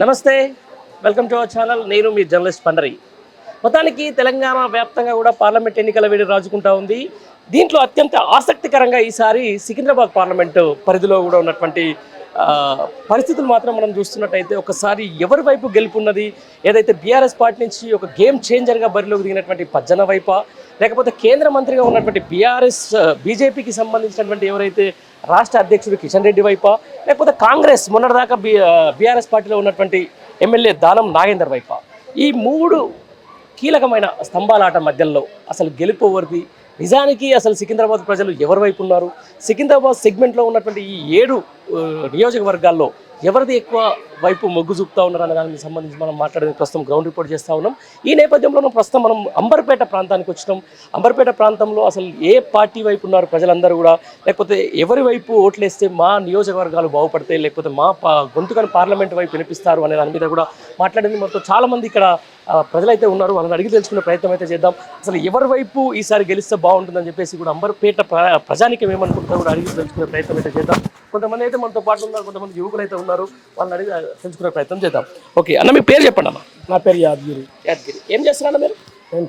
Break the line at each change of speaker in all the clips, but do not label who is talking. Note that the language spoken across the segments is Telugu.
నమస్తే, వెల్కమ్ టు అవర్ ఛానల్. నేను మీ జర్నలిస్ట్ పండరి. మొత్తానికి తెలంగాణ వ్యాప్తంగా కూడా పార్లమెంట్ ఎన్నికల వేడి రాజుకుంటా ఉంది. దీంట్లో అత్యంత ఆసక్తికరంగా ఈసారి సికింద్రాబాద్ పార్లమెంటు పరిధిలో కూడా ఉన్నటువంటి పరిస్థితులు మాత్రం మనం చూస్తున్నట్టయితే ఒకసారి ఎవరి వైపు గెలుపున్నది, ఏదైతే బీఆర్ఎస్ పార్టీ నుంచి ఒక గేమ్ చేంజర్గా బరిలోకి దిగినటువంటి పజ్జన వైపా, లేకపోతే కేంద్ర మంత్రిగా ఉన్నటువంటి బీజేపీకి సంబంధించినటువంటి ఎవరైతే రాష్ట్ర అధ్యక్షుడు కిషన్ రెడ్డి వైపా, లేకపోతే కాంగ్రెస్ మొన్నటిదాకా బీఆర్ఎస్ పార్టీలో ఉన్నటువంటి ఎమ్మెల్యే దానం నాగేందర్ వైపా, ఈ మూడు కీలకమైన స్తంభాలాట మధ్యలో అసలు గెలుపు ఎవరిది, నిజానికి అసలు సికింద్రాబాద్ ప్రజలు ఎవరి వైపు ఉన్నారు, సికింద్రాబాద్ సెగ్మెంట్లో ఉన్నటువంటి ఈ 7 నియోజకవర్గాల్లో ఎవరిది ఎక్కువ వైపు మొగ్గు చూపుతూ ఉన్నారు అనే దానికి సంబంధించి మనం మాట్లాడేది ప్రస్తుతం గ్రౌండ్ రిపోర్ట్ చేస్తూ ఉన్నాం. ఈ నేపథ్యంలో ప్రస్తుతం మనం అంబర్పేట ప్రాంతానికి వచ్చినాం. అంబర్పేట ప్రాంతంలో అసలు ఏ పార్టీ వైపు ఉన్నారు ప్రజలందరూ కూడా, లేకపోతే ఎవరి వైపు ఓట్లేస్తే మా నియోజకవర్గాలు బాగుపడతాయి, లేకపోతే మా గొంతుకని పార్లమెంట్ వైపు వినిపిస్తారు అనే దాని మీద కూడా మాట్లాడేది మనతో చాలామంది ఇక్కడ ప్రజలైతే ఉన్నారు. వాళ్ళని అడిగి తెలుసుకునే ప్రయత్నం అయితే చేద్దాం. అసలు ఎవరి వైపు ఈసారి గెలిస్తే బాగుంటుందని చెప్పేసి కూడా అంబర్పేట ప్రజానికి ఏమనుకుంటున్నారో కూడా అడిగి తెలుసుకునే ప్రయత్నం అయితే చేద్దాం. కొంతమంది అయితే మనతో పాటు ఉన్నారు, కొంతమంది యువకులు అయితే ఉన్నారు. వాళ్ళని అడిగి తెలుసుకునే ప్రయత్నం చేద్దాం. ఓకే అన్న, మీ పేరు చెప్పండి అన్న.
నా పేరు యాదగిరి.
ఏం చేస్తున్నారన్న మీరు?
నేను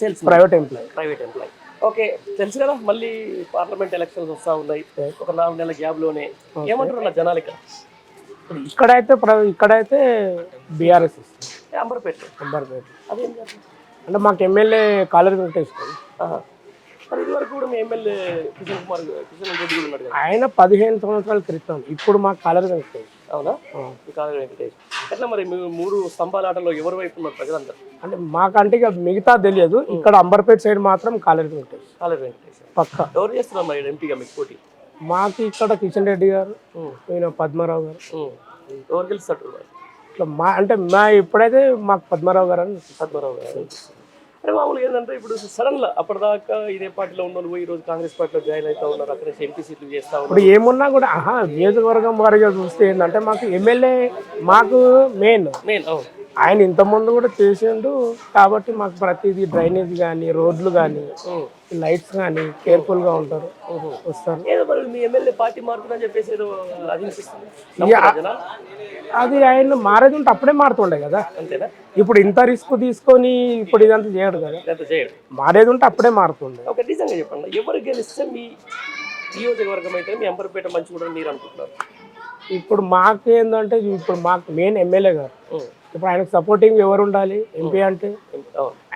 సేల్స్ ప్రైవేట్ ఎంప్లాయ్. ఓకే,
తెలుసు కదా, మళ్ళీ పార్లమెంట్ ఎలక్షన్స్ వస్తూ ఉన్నాయి. ఒక 4 నెలల గ్యాప్లోనే ఏమంటారు జనాలు ఇక్కడ?
ఇక్కడైతే బీఆర్ఎస్
అంబర్పేట అదేం
అంటే మాకు ఎమ్మెల్యే కాలేరు వెంకటేశ్వర.
మరి ఇదివరకు కూడా మీ ఎమ్మెల్యే కిషన్ రెడ్డి కూడా ఉన్నాడు.
ఆయన 15 సంవత్సరాల క్రితం. ఇప్పుడు మాకు కాలేరు వెంకటేశ్వర.
అవునా? కాలేరు వెంకటేష్. ఎట్లా మరి 3 స్తంభాల ఆటలో ఎవరి వైపు ఉన్నారు ప్రజలందరూ?
అంటే మాకంటే ఇక మిగతా తెలియదు. ఇక్కడ అంబర్పేట సైడ్ మాత్రం కాలేరు వెంకటేష్ పక్క.
ఎవరు చేస్తున్నారు మరి ఎంపీగా మీకు పోటీ?
మాకు ఇక్కడ కిషన్ రెడ్డి గారు, ఈయన పద్మారావు గారు.
ఎవరు గెలుస్తారు
ఇట్లా మా ఎప్పుడైతే మాకు పద్మారావు గారు
అంటే మామూలుగా ఏంటంటే ఇప్పుడు సడన్గా అప్పటిదాకా ఇదే పార్టీలో ఉన్న వాళ్ళు ఈ రోజు కాంగ్రెస్ పార్టీలో జాయిన్ అవుతా ఉన్నారు, అక్కడ ఎంపీ సీట్లు చేస్తా ఉన్నారు.
ఇప్పుడు ఏమున్నా కూడా నియోజకవర్గం వారిగా చూస్తే ఏంటంటే మాకు ఎమ్మెల్యే మాకు మెయిన్ ఆయన ఇంతకుముందు కూడా చేసిండు. కాబట్టి మాకు ప్రతిదీ డ్రైనేజ్ కానీ, రోడ్లు కానీ, లైట్స్ కానీ కేర్ఫుల్గా ఉంటారు, వస్తారు.
మీ ఎమ్మెల్యే పార్టీ మారుతుందని చెప్పేసి
అది ఆయన మారేది ఉంటే అప్పుడే మారుతుండే కదా.
అంతేనా?
ఇప్పుడు ఇంత రిస్క్ తీసుకొని ఇప్పుడు ఇదంతా చేయడు కదా. మారేది ఉంటే అప్పుడే మారుతుండే.
ఒక నిజంగా చెప్పండి, ఎవరు గెలిస్తే మీ నియోజకవర్గం అయితే మీ అంబర్పేట మంచి కూడా మీరు అనుకుంటున్నారు?
ఇప్పుడు మాకేందంటే ఇప్పుడు మాకు మెయిన్ ఎమ్మెల్యే గారు. ఇప్పుడు ఆయనకు సపోర్టింగ్ ఎవరు ఉండాలి? ఎంపీ అంటే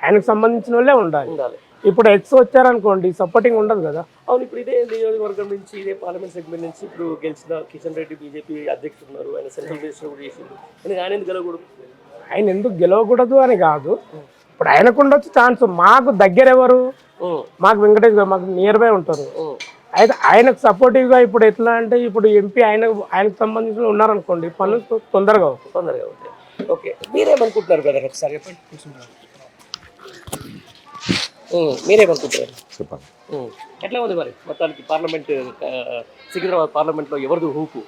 ఆయనకు సంబంధించిన వాళ్ళే ఉండాలి. ఇప్పుడు ఎక్స్ వచ్చారనుకోండి, సపోర్టింగ్ ఉండదు కదా.
అవును, ఇప్పుడు ఇదే నియోజకవర్గం నుంచి, ఇదే పార్లమెంట్ సెగ్మెంట్ నుంచి ఇప్పుడు గెలిచిన కిషన్ రెడ్డి బీజేపీ అధ్యక్షుడు ఉన్నారు. ఆయన సెంట్రల్ మినిస్టర్ కూడా చేసిండు. ఆయన ఎందుకు గెలవకూడదు?
ఆయన ఎందుకు గెలవకూడదు అని కాదు, ఇప్పుడు ఆయనకు ఉండొచ్చు ఛాన్స్. మాకు దగ్గర ఎవరు? మాకు వెంకటేష్ గారు మాకు నియర్ బై ఉంటారు. అయితే ఆయనకు సపోర్టివ్గా ఇప్పుడు ఎట్లా అంటే ఇప్పుడు ఎంపీ ఆయనకు సంబంధించిన ఉన్నారనుకోండి, పనులు తొందరగా
అవుతాయి. ఓకే, మీరేమనుకుంటున్నారు బ్రదర్? ఒకసారి చెప్పండి. మీరేమనుకుంటున్నారు
చెప్పండి.
ఎట్లా ఉంది మరి మొత్తానికి పార్లమెంట్ సికింద్రాబాద్ పార్లమెంట్లో ఎవరిది హూపు?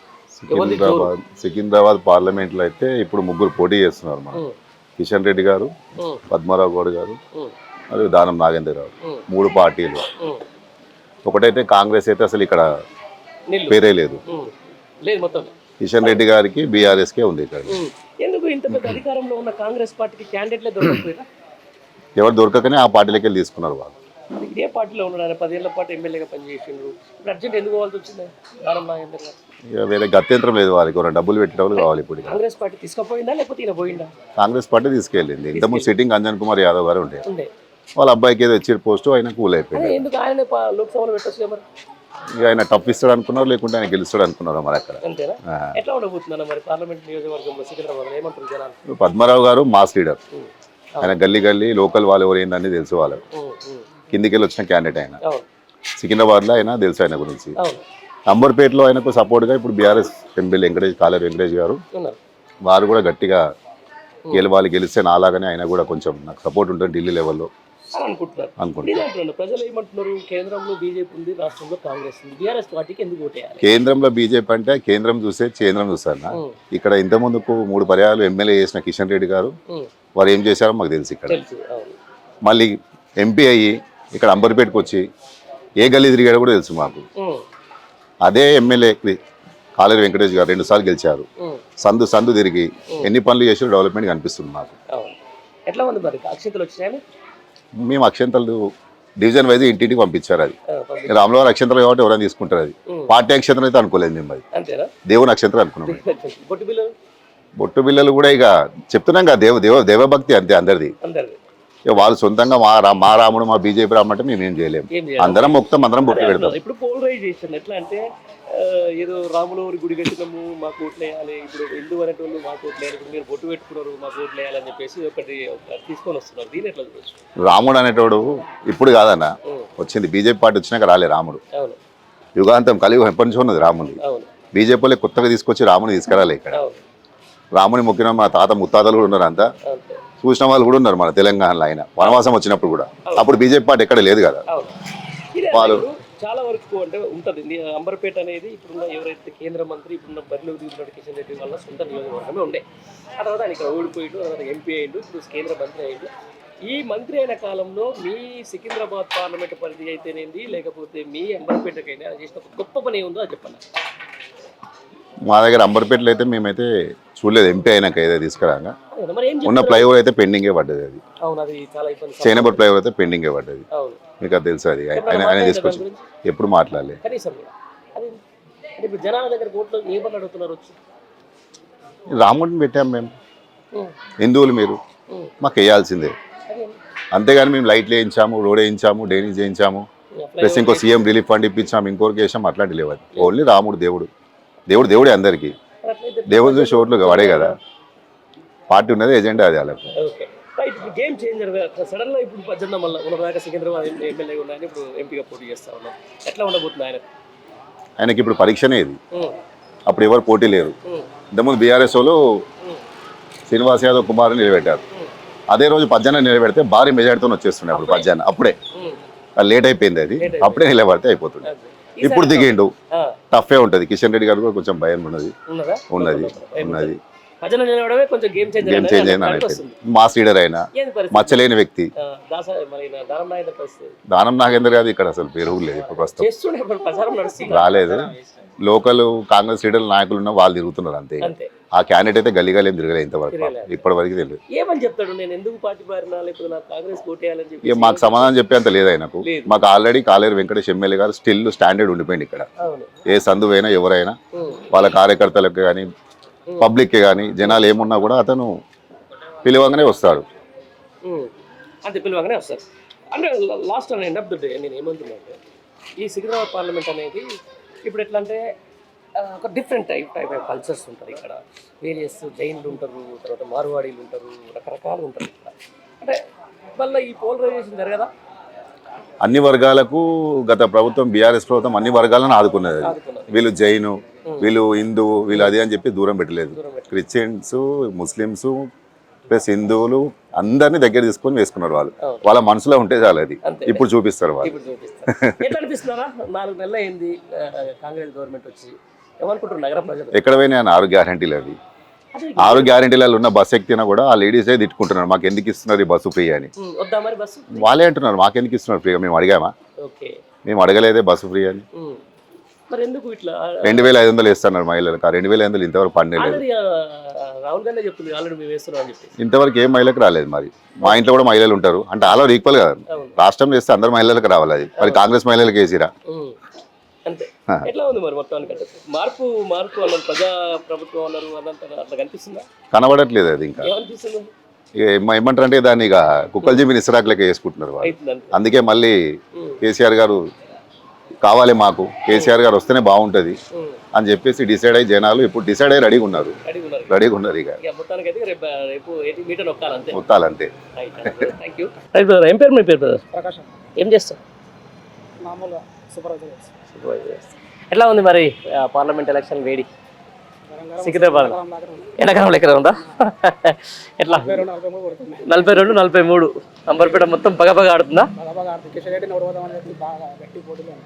సికింద్రాబాద్ పార్లమెంట్లో అయితే ఇప్పుడు 3 పోటీ చేస్తున్నారు. మన కిషన్ రెడ్డి గారు, పద్మారావు గౌడ్ గారు, మరియు దానం నాగేందర్ గారు. 3 పార్టీలు. ఒకటైతే కాంగ్రెస్ అయితే అసలు ఇక్కడ పేరే లేదు.
మొత్తం
కిషన్ రెడ్డి గారికి బీఆర్ఎస్కే ఉంది ఇక్కడ.
ఎందుకు ఇంత పెద్ద అధికారంలో ఉన్న కాంగ్రెస్ పార్టీకి క్యాండిడేట్లే దొరకకపోయారా?
ఎవరు దొరకకనే ఆ పార్టీలకి వెళ్ళి తీసుకున్నారు వాళ్ళు.
ఇదే పార్టీలో ఉన్నాడు, 10 ఏళ్ల పాటు ఎమ్మెల్యేగా పనిచేసిండ్రు. ఇప్పుడు అర్జెంట్ ఎందుకు పోవాల్సి వచ్చింది దానం నాగేందర్ గారు?
ఇక వేరే గత్యంతరం లేదు వారికి, ఎవరైనా డబ్బులు పెట్టేవాళ్ళు కావాలి. ఇప్పుడు
కాంగ్రెస్ పార్టీ తీసుకుపోయిందా లేకపోతే ఈయన పోయిందా?
కాంగ్రెస్ పార్టీ తీసుకెళ్ళింది. ఇంతకుముందు సిట్టింగ్ అంజన్ కుమార్ యాదవ్ గారు ఉండే, వాళ్ళ అబ్బాయికి ఏదో ఇచ్చిన పోస్టు ఆయన కూల్ అయిపోయింది.
ఎందుకు ఆయన లోక్సభలో పెట్టచ్చు మరి?
ఇక ఆయన టఫ్ ఇస్తాడు అనుకున్నారు, లేకుంటే ఆయన గెలుస్తాడు అనుకున్నారు మరి అక్కడ.
అంతేనా? ఎట్లా ఉండబోతుందన్న మరి పార్లమెంట్ నియోజకవర్గంలో సికింద్రాబాద్ ఏమంటారు జనాలు?
పద్మారావు గారు మాస్ లీడర్. ఆయన గల్లీ లోకల్ వాళ్ళు ఎవరు ఏందని తెలుసు వాళ్ళకు. కిందికి వెళ్ళి వచ్చిన క్యాండిడేట్ ఆయన. సికింద్రాబాద్లో ఆయన తెలుసు ఆయన గురించి. అంబర్పేటలో ఆయనకు సపోర్ట్గా ఇప్పుడు బీఆర్ఎస్ ఎమ్మెల్యే కాలేరు వెంకటేష్ గారు వారు కూడా గట్టిగా వాళ్ళు గెలిస్తే నాలాగానే ఆయన కూడా కొంచెం నాకు సపోర్ట్ ఉంటుంది ఢిల్లీ లెవెల్లో అనుకుంటున్నారు.
ప్రజలు ఏమంటున్నారు? కేంద్రంలో బీజేపీ ఉంది, రాష్ట్రంలో కాంగ్రెస్ ఉంది, బీఆర్ఎస్ పార్టీకి ఎందుకు ఓటేయాలి?
కేంద్రంలో బీజేపీ అంటే కేంద్రం చూస్తే కేంద్రం చూస్తాను. ఇక్కడ ఇంతకుముందుకు 3 పర్యాలు ఎమ్మెల్యే చేసిన కిషన్ రెడ్డి గారు వారు ఏం చేశారో మాకు తెలుసు. ఇక్కడ మళ్ళీ ఎంపీ అయ్యి ఇక్కడ అంబర్పేటకు వచ్చి ఏ గల్లీ తిరిగాడో కూడా తెలుసు మాకు. అదే ఎమ్మెల్యే కాలేరు వెంకటేష్ గారు 2 సార్లు గెలిచారు. సందు సందు తిరిగి ఎన్ని పనులు చేసి డెవలప్మెంట్ కనిపిస్తుంది మాకు.
అవును. ఎట్లా ఉంది మరి అక్షంతలు వచ్చినాయని?
మేము అక్షంతలు డివిజన్ వైజ్ ఇంటింటికి పంపించారు. అది రాములవారి అక్షంతలు కాబట్టి ఎవరైనా తీసుకుంటారు. అది పార్టీ అక్షంతలు అయితే అనుకోలేదు మేము. అది
అంతేనా?
దేవుని అక్షంతలు అనుకున్నాం.
బొట్టు బిల్లు
బొట్టు బిల్లలు కూడా ఇక చెప్తున్నాం కదా, దేవభక్తి అంతే అందరిది.
అందరిది
ఇక వాళ్ళు సొంతంగా మా రాముడు మా బీజేపీ రాము అంటే మేము ఏం చేయలేము. అందరం మొత్తం అందరం బొట్టు పెడతాం.
ఇప్పుడు పోలరైజేషన్ ఎట్లా అంటే ఏదో రాములు గుడి కట్టినాము మాకు ఓట్లు వేయాలి, ఇప్పుడు హిందూ అనేటోళ్ళు మాకు ఓట్లు వేయాలి, ఇప్పుడు మీరు బొట్టు పెట్టుకున్నారు మాకు ఓట్లు వేయాలని చెప్పేసి ఒకటి తీసుకొని వస్తున్నారు. దీని ఎట్లా చూడొచ్చు?
రాముడు అనేటోడు ఇప్పుడు కాదన్న వచ్చింది, బీజేపీ పార్టీ వచ్చినాక రాలే రాముడు.
అవును.
యుగాంతం కలిగి ఎప్పటి నుంచి ఉన్నది రాముడి.
అవును.
బీజేపీ వాళ్ళే కొత్తగా తీసుకొచ్చి రాముని తీసుకురాలే ఇక్కడ. రాముని మొక్కిన మా తాత ముత్తాతలు కూడా ఉన్నారు, అంతా చూసిన వాళ్ళు కూడా ఉన్నారు మన తెలంగాణలో. ఆయన వనవాసం వచ్చినప్పుడు కూడా అప్పుడు బీజేపీ పార్టీ ఎక్కడ లేదు కదా. వాళ్ళు
చాలా వరకు అంటే ఉంటుంది. అంబర్పేట అనేది ఇప్పుడున్న ఎవరైతే కేంద్ర మంత్రి ఇప్పుడున్న బరిలో దిగుతున్న కిషన్ రెడ్డి వల్ల సొంత నియోజకవర్గమే ఉండే. ఆ తర్వాత ఆయన ఇక్కడ ఓడిపోయిండు, ఆ తర్వాత ఎంపీ అయ్యిండు, ఇప్పుడు కేంద్ర మంత్రి అయ్యిండు. ఈ మంత్రి అయిన కాలంలో మీ సికింద్రాబాద్ పార్లమెంట్ పరిధి అయితేనేది లేకపోతే మీ అంబర్పేటకైనా ఆయన చేసిన గొప్ప పని ఏముందో అది చెప్పండి.
మా దగ్గర అంబర్పేటలో అయితే మేమైతే చూడలేదు. ఎంపీ అయినాక ఏదో తీసుకురాగా
మరి ఏం
ఉన్న ఫ్లైఓవర్ అయితే పెండింగే పడ్డది. అది
అవును, అది చాలా ఇబ్బంది.
చైనాపూర్ ఫ్లైఓవర్ అయితే పెండింగే పడ్డది.
అవును,
మీకు అది తెలుసు. అది ఆయన తీసుకొచ్చి ఎప్పుడు మాట్లాడలేదు
కనీసం. అది అంటే ఇప్పుడు జనాల దగ్గర ఓట్లు ఏమని అడుగుతున్నారు వచ్చి?
రాముడిని పెట్టాం మేము, హిందువులు మీరు మాకు వేయాల్సిందే. అంతేగాని మేము లైట్లు వేయించాము, రోడ్ వేయించాము, డ్రైనేజ్ చేయించాము, ప్లస్ ఇంకో సీఎం రిలీఫ్ ఫండ్ ఇప్పించాము, ఇంకోరికి వేసాము, అట్లాంటి లేవు. ఓన్లీ రాముడు దేవుడే అందరికీ. దేవుడు చూసి ఓట్లు పడే కదా, పార్టీ ఉన్నది, ఎజెండా అది వాళ్ళకు.
గేమ్ చేంజర్ సడన్ గా ఇప్పుడు 18 మళ్ళీ ఉన్నదాకా సికింద్రాబాద్ ఎమ్మెల్యే ఉన్నాయని ఇప్పుడు ఎంపీగా పోటీ చేస్తా ఉన్నాం. ఎట్లా ఉండబోతుంది
ఆయనకి ఇప్పుడు పరీక్షనే ఇది. అప్పుడు ఎవరు పోటీ లేరు. ఇంతకుముందు బీఆర్ఎస్ వాళ్ళు శ్రీనివాస్ యాదవ్ కుమార్ నిలబెట్టారు. అదే రోజు 18 నిలబెడితే భారీ మెజార్టీతో వచ్చేస్తుండే. అప్పుడు 18 అప్పుడే లేట్ అయిపోయింది. అది అప్పుడే నిలబడితే అయిపోతుండే. ఇప్పుడు దిగిండు, టఫే ఉంటుంది. కిషన్ రెడ్డి గారు కూడా కొంచెం భయం ఉన్నది. గేమ్ చేంజ్ అయినా మాస్ లీడర్ అయినా మచ్చలేని వ్యక్తి. దానం నాగేందర్ గారు ఇక్కడ అసలు పేరు లేదు ఇప్పుడు ప్రస్తుతం, రాలేదు. లోకల్ కాంగ్రెస్ లీడర్ నాయకులు ఉన్న వాళ్ళు తిరుగుతున్నారు అంతే. ఆ క్యాండిడేట్ అయితే గల్లీ ఏం తిరగలేదు ఇంతవరకు, ఇప్పటి వరకు తెలియదు. ఇక మాకు సమాధానం చెప్పేంత లేదు ఆయనకు. మాకు ఆల్రెడీ కాలేరు వెంకటేష్ ఎమ్మెల్యే గారు స్టిల్ స్టాండర్డ్ ఉండిపోయింది ఇక్కడ. ఏ సందువైనా ఎవరైనా వాళ్ళ కార్యకర్తలకు కానీ పబ్లిక్కి కానీ జనాలు ఏమున్నా కూడా అతను పిలవంగానే వస్తాడు.
అంటే పిలవంగానే వస్తారు. అంటే last end of the day నేను ఏమంటున్నా అంటే ఈ సికింద్రాబాద్ పార్లమెంట్ అనేది ఇప్పుడు ఎట్లా అంటే ఒక డిఫరెంట్ టైప్ ఆఫ్ కల్చర్స్ ఉంటారు ఇక్కడ. వేరియస్ జైన్లు ఉంటారు, తర్వాత మార్వాడీలు ఉంటారు, రకరకాలు ఉంటారు ఇక్కడ. అంటే వల్ల ఈ పోలరైజేషన్ జరగదా?
అన్ని వర్గాలకు గత ప్రభుత్వం బీఆర్ఎస్ ప్రభుత్వం అన్ని వర్గాలను ఆదుకున్నది. వీళ్ళు జైను, వీళ్ళు హిందూ, వీళ్ళు అది అని చెప్పి దూరం పెట్టలేదు. క్రిస్టియన్స్, ముస్లిమ్స్ ప్లస్ హిందువులు అందరినీ దగ్గర తీసుకొని వేసుకున్నారు. వాళ్ళ మనసులో ఉంటే చాలు. అది ఇప్పుడు చూపిస్తారు వాళ్ళు.
ఎట్లా అనిపిస్తున్నారా? 4 నెలలు అయింది కాంగ్రెస్ గవర్నమెంట్ వచ్చి, ఏమనుకుంటారు నగర ప్రజలు?
ఎక్కడ పోయినా 6 గ్యారంటీలు. అవి 6 గ్యారంటీలలో ఉన్న బస్సు ఎక్కినా కూడా ఆ లేడీసే తిట్టుకుంటున్నారు, మాకు ఎందుకు ఇస్తున్నారు ఈ బస్సు ఫ్రీ అని. వాళ్ళే అంటున్నారు మాకు ఎందుకు ఇస్తున్నారు ఫ్రీగా. మేము అడిగామా? మేము అడగలేదే బస్సు ఫ్రీ అని. 2500 ఇస్తున్నారు మహిళలకు. 2500 ఇంతవరకు పడలేదు. ఇంతవరకు ఏ మహిళకు రాలేదు. మరి మా ఇంట్లో కూడా మహిళలు ఉంటారు అంటే ఆల్ ఓవర్ ఈక్వల్ కదా. రాష్ట్రంలో వేస్తే అందరు మహిళలకు రావాలి. అది మరి కాంగ్రెస్ మహిళలకు వేసిరా?
అంతే. ఎట్లా ఉంది మరి మొత్తానికి? మార్పు అన్నారు, ప్రజా ప్రభుత్వం అన్నారు, అట్లా కనిపిస్తుందా?
కనబడట్లేదు. అది ఇంకా ఏమంటారు అంటే దాన్ని ఇక కుక్కల జీవిని ఇస్రాకులకే వేసుకుంటున్నారు వాళ్ళు. అందుకే మళ్ళీ కేసీఆర్ గారు కావాలి, మాకు కేసీఆర్ గారు వస్తేనే బాగుంటుంది అని చెప్పేసి డిసైడ్ అయ్యి జనాలు ఇప్పుడు డిసైడ్ అయ్యి రెడీగా ఉన్నారు. ఇక మొత్తాలంతే.
ఏం పేరు మీ పేరు? ప్రకాశం. ఏం చేస్తారు? ఎట్లా ఉంది మరి పార్లమెంట్ ఎలక్షన్ వేడి సికింద్రాబాద్? ఎండాకాలంలో ఎక్కడ ఉందా? ఎట్లా 42, 43 అంబర్పేట మొత్తం పగపగ ఆడుతుందా?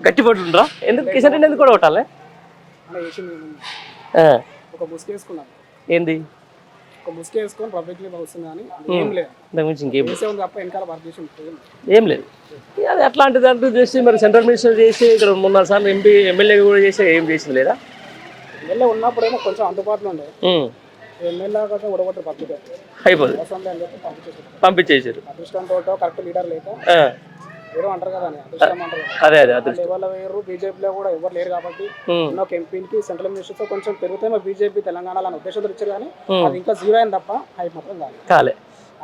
గట్టి పోటీ ఉండరా? ఎందుకు కిషన్ రెడ్డి ఎందుకు కూడా కొట్టాలి? ఏంది ఏం లేదు. అది అట్లాంటిది అంటూ చేసి మరి సెంట్రల్ మినిస్టర్ చేసి ఇక్కడ 3-4 సార్లు ఎంపీ ఎమ్మెల్యే కూడా చేసి ఏం చేసింది లేదా?
ఎమ్మెల్యే ఉన్నప్పుడేమో కొంచెం అందుబాటులో ఉండే
ఉమ్.
ఎమ్మెల్యే కొంచెం ఉడగొట్టారు పబ్లిక్
అయిపోతుంది,
అవసరం అని చెప్పి పంపించేసారు.
పంపించేసారు.
అదృష్టంతో కరెక్ట్ లీడర్ లేక
ఆ,
ఏదో అంటారు కదా అని అదృష్టం అంటారు కదా.
అదే అదే అదృష్టం.
ఎవరు వేరు బీజేపీలో కూడా ఎవరు లేరు కాబట్టి
ఉమ్,
ఉన్న ఒక ఎంపీకి సెంట్రల్ మినిస్టర్తో కొంచెం పెరిగితే మా బీజేపీ తెలంగాణలో అనే ఉద్దేశంతో ఇచ్చారు కానీ
ఉమ్.
అది ఇంకా జీరో అయింది తప్ప హైప్ మాత్రం కాదు.
కాలే.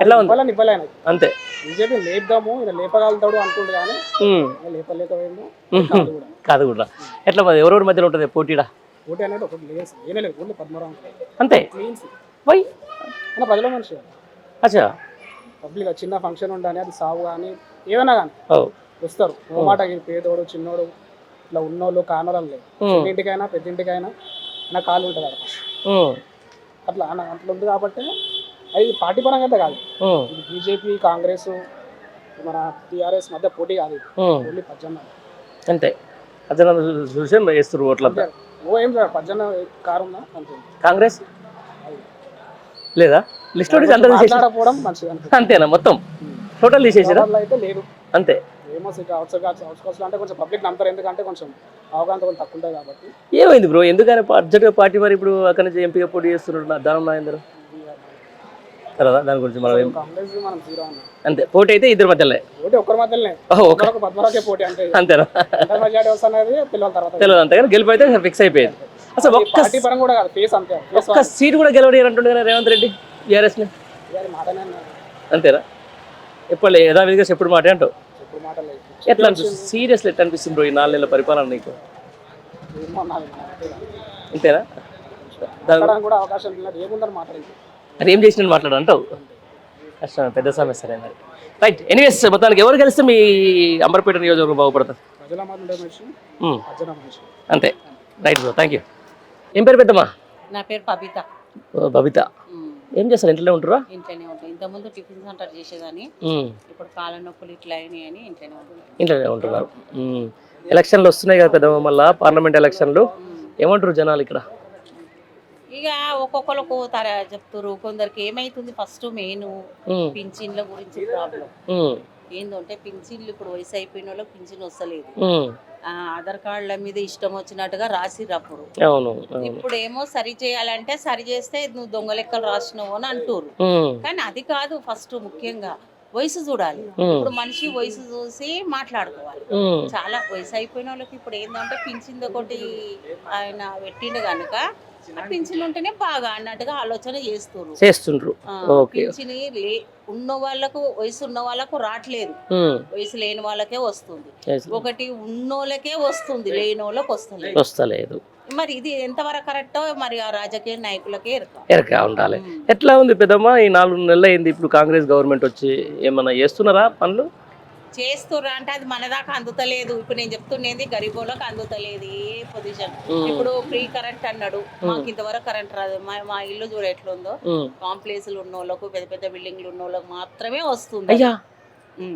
ఎట్లా ఉంది?
ఇవ్వలే ఆయనకి.
అంతే.
బీజేపీ లేపుదాము ఇలా లేపగలుగుతాడు అనుకుంటు కానీ
ఉమ్,
లేపలేకపోయింది
ఉమ్.
కాదు కూడా.
కాదు కూడా. ఎట్లా మరి ఎవరెవరి మధ్యలో ఉంటుంది పోటీడా?
ఓటీ అనేది ఒకటి లేదు, ఏనే లేదు, ఓన్లీ పద్మరావు
అంతే.
క్లీన్స్
వై?
అన్న ప్రజల మనిషి
అచ్చా.
పబ్లిక్ చిన్న ఫంక్షన్ ఉండని అది సాగు కానీ ఏమైనా కానీ
ఓ.
వస్తారు. ఒక మాట పేదోడు చిన్నోడు ఇట్లా ఉన్నోళ్ళు కానోళ్ళు లేదు, చిన్నింటికైనా పెద్దింటికైనా నా కాలు ఉంటుంది అక్కడ
ఉమ్,
అట్లా అట్లా ఉంది కాబట్టి అది పార్టీ పరంగా అయితే కాదు.
ఉమ్,
ఇది బీజేపీ కాంగ్రెస్ మన టీఆర్ఎస్ మధ్య పోటీ కాదు, ఇది
ఉమ్.
ఓన్లీ పజ్జన్న.
అంతే. అజన చూసే వేస్తారు ఓట్లంతా.
ఓ ఏం లేదు, పజ్జన్న కారు ఉందా అంతే.
కాంగ్రెస్ లేదా? లిస్ట్ అందరూ తీసేసి
మాట్లాడకపోవడం మంచిది అనిపిస్తుంది.
అంతేనా? మొత్తం టోటల్ తీసేసారా?
ఎవరిలో అయితే లేదు.
అంతే.
ఏమో అవుట్స్కట్స్ అంటే కొంచెం పబ్లిక్ నమ్ముతారు, ఎందుకంటే కొంచెం అవగాహన కొంచెం తక్కువ ఉంటుంది కాబట్టి.
ఏమైంది బ్రో? ఎందుకని అర్జెంట్గా పార్టీ మరి ఇప్పుడు అక్కడి నుంచి ఎంపీగా పోటీ చేస్తున్నాడు దానం నాయందరూ కదా? దాని గురించి మనం
కాంగ్రెస్ మనం జీరో అన్నాం.
అంతే. పోటీ అయితే ఇద్దరు మధ్యలో.
పోటీ ఒక్కరి మధ్యలోనే, పద్మరావుకే పోటీ అంటే
అంతేనా?
ఇంటర్ మెజారిటీ వస్తున్నది పిల్లల తర్వాత
తెలియదు. అంతే కానీ గెలుపు అయితే ఫిక్స్ అయిపోయింది. అసలు ఒక్క
పార్టీ పరంగా కూడా కాదు, ఫేస్ అంతే.
ఒక్క సీట్ కూడా గెలవడి అంటుండే కదా రేవంత్ రెడ్డి టీఆర్ఎస్ని.
మాటనే
అంతేనా? ఎప్పుడు యథావిధిగా చెప్పుడు మాట అంటావు.
చెప్పుడు మాటలు
ఎట్లా అనిపిస్తుంది? సీరియస్లీ ఎట్లా అనిపిస్తుంది బ్రో ఈ 4 నెలల పరిపాలన నీకు? అంతేనా?
కూడా అవకాశం లేదు, ఏముందని మాట్లాడింది
అది ఏం చేసిన మాట్లాడు అంటావు. కష్టం, పెద్ద సమస్య మరి. రైట్. ఎనీవేస్ మొత్తానికి ఎవరు గెలిస్తే మీ అంబర్పేట నియోజకవర్గం బాగుపడుతుంది?
ప్రజల మాట ఉండే మనిషి ప్రజల మనిషి
అంతే. Right bro, thank you. ఏం పేరు పెద్దమ్మా?
నా పేరు బబిత.
బబిత. ఏం చేస్తారు? ఇంట్లోనే ఉంటారా?
ఇంట్లోనే ఉంటాను. ఇంతకుముందు టిఫిన్ సెంటర్ చేసేదాన్ని, ఇప్పుడు కాళ్ళ నొప్పులు ఇట్లా అయినాయి అని ఇంట్లోనే ఉంటున్నాను.
ఇంట్లోనే ఉంటున్నారు. ఎలక్షన్లు వస్తున్నాయి కదా పెద్దమ్మ, మళ్ళీ పార్లమెంట్ ఎలక్షన్లు. ఏమంటారు జనాలు ఇక్కడ?
ఇక ఒక్కొక్కరికి చెప్తారు. కొందరికి ఏమైతుంది, ఫస్ట్ మెయిన్ పింఛన్ల గురించి ప్రాబ్లం ఏంటంటే, పింఛన్లు ఇప్పుడు వయసు అయిపోయిన వాళ్ళకి పింఛన్ వస్తలేదు. ఆధార్ కార్డుల మీద ఇష్టం వచ్చినట్టుగా రాసిరప్పుడు. ఇప్పుడు ఏమో సరి చేయాలంటే సరి చేస్తే నువ్వు దొంగ లెక్కలు రాసినావు అని అంటారు. కానీ అది కాదు, ఫస్ట్ ముఖ్యంగా వయసు చూడాలి. ఇప్పుడు మనిషి వయసు చూసి మాట్లాడుకోవాలి. చాలా వయసు అయిపోయిన వాళ్ళకి ఇప్పుడు ఏంటంటే పింఛన్ ఒకటి ఆయన పెట్టిండు కనుక పింఛన్ ఉంటేనే బాగా అన్నట్టుగా ఆలోచన చేస్తుండ్రు. పింఛన్ ఉన్న వాళ్ళకు వయసు ఉన్న వాళ్ళకు రావట్లేదు, వయసు లేని వాళ్ళకే వస్తుంది. ఒకటి ఉన్నోళ్ళకే వస్తుంది, లేని వాళ్ళకి వస్తలేదు. మరి ఇది ఎంతవరకు కరెక్టో మరి ఆ రాజకీయ నాయకులకే
ఎరక ఉండాలి. ఎట్లా ఉంది పెద్దమ్మా ఈ 4 నెలలు అయింది ఇప్పుడు కాంగ్రెస్ గవర్నమెంట్ వచ్చి? ఏమన్నా చేస్తున్నారా పనులు?
చేస్తుర్రా అంటే అది మన దాకా అందుతలేదు. ఇప్పుడు నేను చెప్తున్నది గరీబోళ్ళకి అందుతలేదు ఏ పొజిషన్. ఇప్పుడు ఫ్రీ కరెంట్ అన్నాడు, మాకు ఇంతవరకు కరెంట్ రాదు. మా ఇల్లు చూడ ఎట్లుందో, కాంప్లెక్స్లు ఉన్న వాళ్ళకు, పెద్ద పెద్ద బిల్డింగ్లు ఉన్న వాళ్ళకి మాత్రమే వస్తుంది.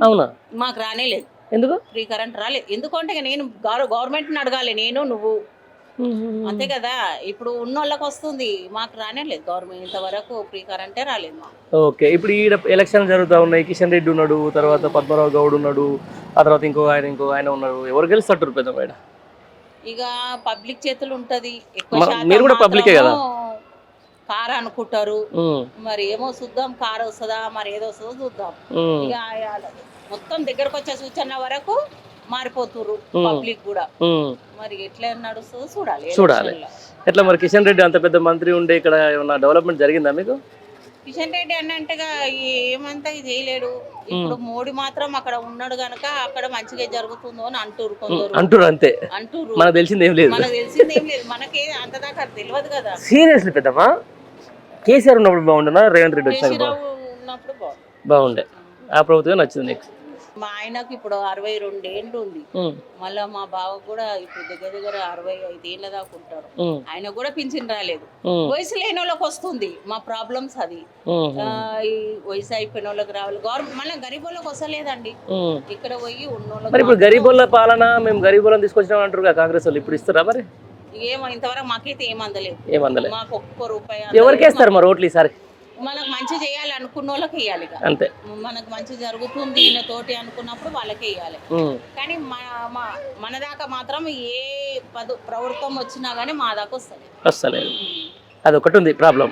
అవునా?
మాకు రానే లేదు.
ఎందుకు
ఫ్రీ కరెంట్ రాలేదు? ఎందుకంటే నేను గవర్నమెంట్ని అడగాలి, నేను నువ్వు అంతే కదా. ఇప్పుడు ఉన్న వాళ్ళకి వస్తుంది, మాకు రానే లేదు. గవర్నమెంట్ ఇంతవరకు ఫ్రీ కరెంటే రాలేదు మాకు.
ఓకే. ఇప్పుడు ఈ ఎలక్షన్ జరుగుతూ ఉన్నాయి. కిషన్ రెడ్డి ఉన్నాడు, తర్వాత పద్మరావు గౌడ్ ఉన్నాడు, ఆ తర్వాత ఇంకో ఆయన ఉన్నాడు. ఎవరు గెలుస్తారు పెద్ద?
ఇక పబ్లిక్ చేతులు ఉంటది. ఎక్కువ
మీరు కూడా పబ్లికే కదా.
కారు అనుకుంటారు, మరి ఏమో చూద్దాం. కారు వస్తుందా మరి ఏదో వస్తుందో చూద్దాం. ఇక మొత్తం దగ్గరకు వచ్చే సూచన వరకు మారిపోతున్నారు పబ్లిక్ కూడా. మరి ఎట్లా నడుస్తుందో చూడాలి. ఎట్లా
మరి కిషన్ రెడ్డి అంత పెద్ద మంత్రి ఉండే ఇక్కడ ఏమన్నా డెవలప్మెంట్ జరిగిందా మీకు?
కిషన్ రెడ్డి అన్నట్టుగా ఏమంతా చేయలేడు. ఇప్పుడు మోడీ మాత్రం అక్కడ ఉన్నాడు గనక అక్కడ మంచిగా జరుగుతుందో అని అంటారు.
అంతే. మనకు తెలిసింది ఏం లేదు.
మనకే అంత దాకా తెలియదు కదా.
సీరియస్లీ పెద్దమ్మా, కేసీఆర్ ఉన్నప్పుడు బాగుండేనా రేవంత్ రెడ్డి వచ్చాక
ఉన్నప్పుడు
బాగుండే? ఆ ప్రభుత్వం నచ్చింది నీకు?
మా ఆయనకు ఇప్పుడు 62 ఏండ్లు ఉంది. మళ్ళా మా బావ కూడా ఇప్పుడు దగ్గర 65 ఏళ్ళ దాకా ఉంటారు. ఆయన కూడా పింఛన్ రాలేదు. వయసు లేని వాళ్ళకి వస్తుంది. మా ప్రాబ్లమ్స్ అది. ఈ వయసు అయిపోయిన వాళ్ళకి రావాలి. గవర్నమెంట్ మళ్ళీ గరీబ్ వాళ్ళకి వస్తలేదండి. ఇక్కడ పోయి ఉన్నోళ్ళకి.
మరి ఇప్పుడు గరీబోళ్ళ పాలన మేము గరీబోళ్ళని తీసుకొచ్చినాం అంటారు కాంగ్రెస్ వాళ్ళు, ఇప్పుడు ఇస్తారా మరి?
ఏమో ఇంతవరకు మాకైతే ఏమందలేదు.
ఏమందలేదు.
మాకు ఒక్క రూపాయి.
ఎవరికి వేస్తారు మరి ఓట్లు ఈసారి?
మనకు మంచి చేయాలి అనుకున్న వాళ్ళకి ఇవ్వాలి ఇక.
అంతే.
మనకు మంచి జరుగుతుంది ఈయన తోటి అనుకున్నప్పుడు వాళ్ళకే ఇవ్వాలి. కానీ మన దాకా మాత్రం ఏ ప్రభుత్వం వచ్చినా కానీ మా దాకా
వస్తలేదు. అది ఒకటి ఉంది ప్రాబ్లం.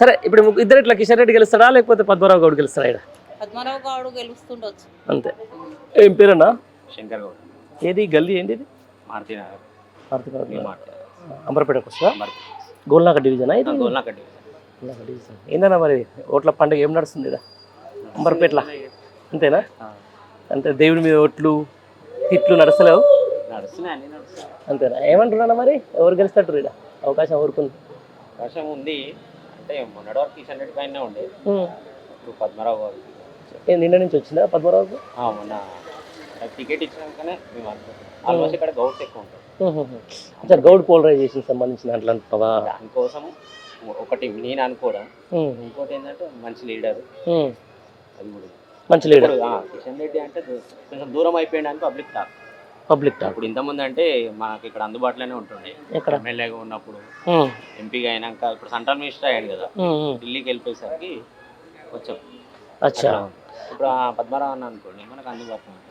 సరే ఇప్పుడు ఇద్దరు ఇట్లా కిషన్ రెడ్డి గెలుస్తాడా లేకపోతే పద్మరావు గౌడ్ గెలుస్తాడా? ఇక్కడ
పద్మరావు గౌడ్ గెలుస్తుండొచ్చు.
అంతే. ఏం పేరన్నా?
శంకర్ గౌడ్.
ఏది గల్లీ ఏంటి?
మారుతినగర్.
అంబర్పేటకు వస్తుందా? గోల్నాక డివిజన్ ఇది?
గోల్నాక డివిజన్.
ఏందన్నా మరి ఓట్ల పండుగ ఏం నడుస్తుంది ఇక్కడ అంబర్పేటలో? అంతేనా? అంటే దేవుడి మీద ఓట్లు తిట్లు నడుస్తలేవు?
నడుస్తున్నాయి.
అంతేనా? ఏమంటున్నా మరి ఎవరు గెలుస్తారు ఇక్కడ? అవకాశం ఎవరుకుంది?
అవకాశం ఉంది అంటే మొన్నటి వరకు కిషన్ రెడ్డి పైన ఉండే, ఇప్పుడు పద్మరావు గారు.
నిన్న నుంచి వచ్చిందా పద్మరావుకు?
మొన్న టికెట్ ఇచ్చినాకనే మేము ఆల్మోస్ట్ ఇక్కడ గౌడ్స్ ఎక్కువ ఉంటాం.
గౌడ్ పోలరైజేషన్ సంబంధించిన దాంట్లో అంటున్నావా?
దానికోసం ఒకటి నేను అనుకోవడం, ఇంకోటి ఏంటంటే మంచి లీడర్. అది కూడా
మంచి లీడర్.
కిషన్ రెడ్డి అంటే కొంచెం దూరం అయిపోయాడు పబ్లిక్ టాక్. ఇప్పుడు ఇంతకుముందు అంటే మనకి ఇక్కడ అందుబాటులోనే ఉంటుండే. ఎమ్మెల్యేగా ఉన్నప్పుడు, ఎంపీగా అయినాక ఇప్పుడు సెంట్రల్ మినిస్టర్ అయ్యాడు కదా, ఢిల్లీకి వెళ్ళిపోయేసరికి వచ్చాం. ఇప్పుడు పద్మరావు అన్న అనుకోండి మనకు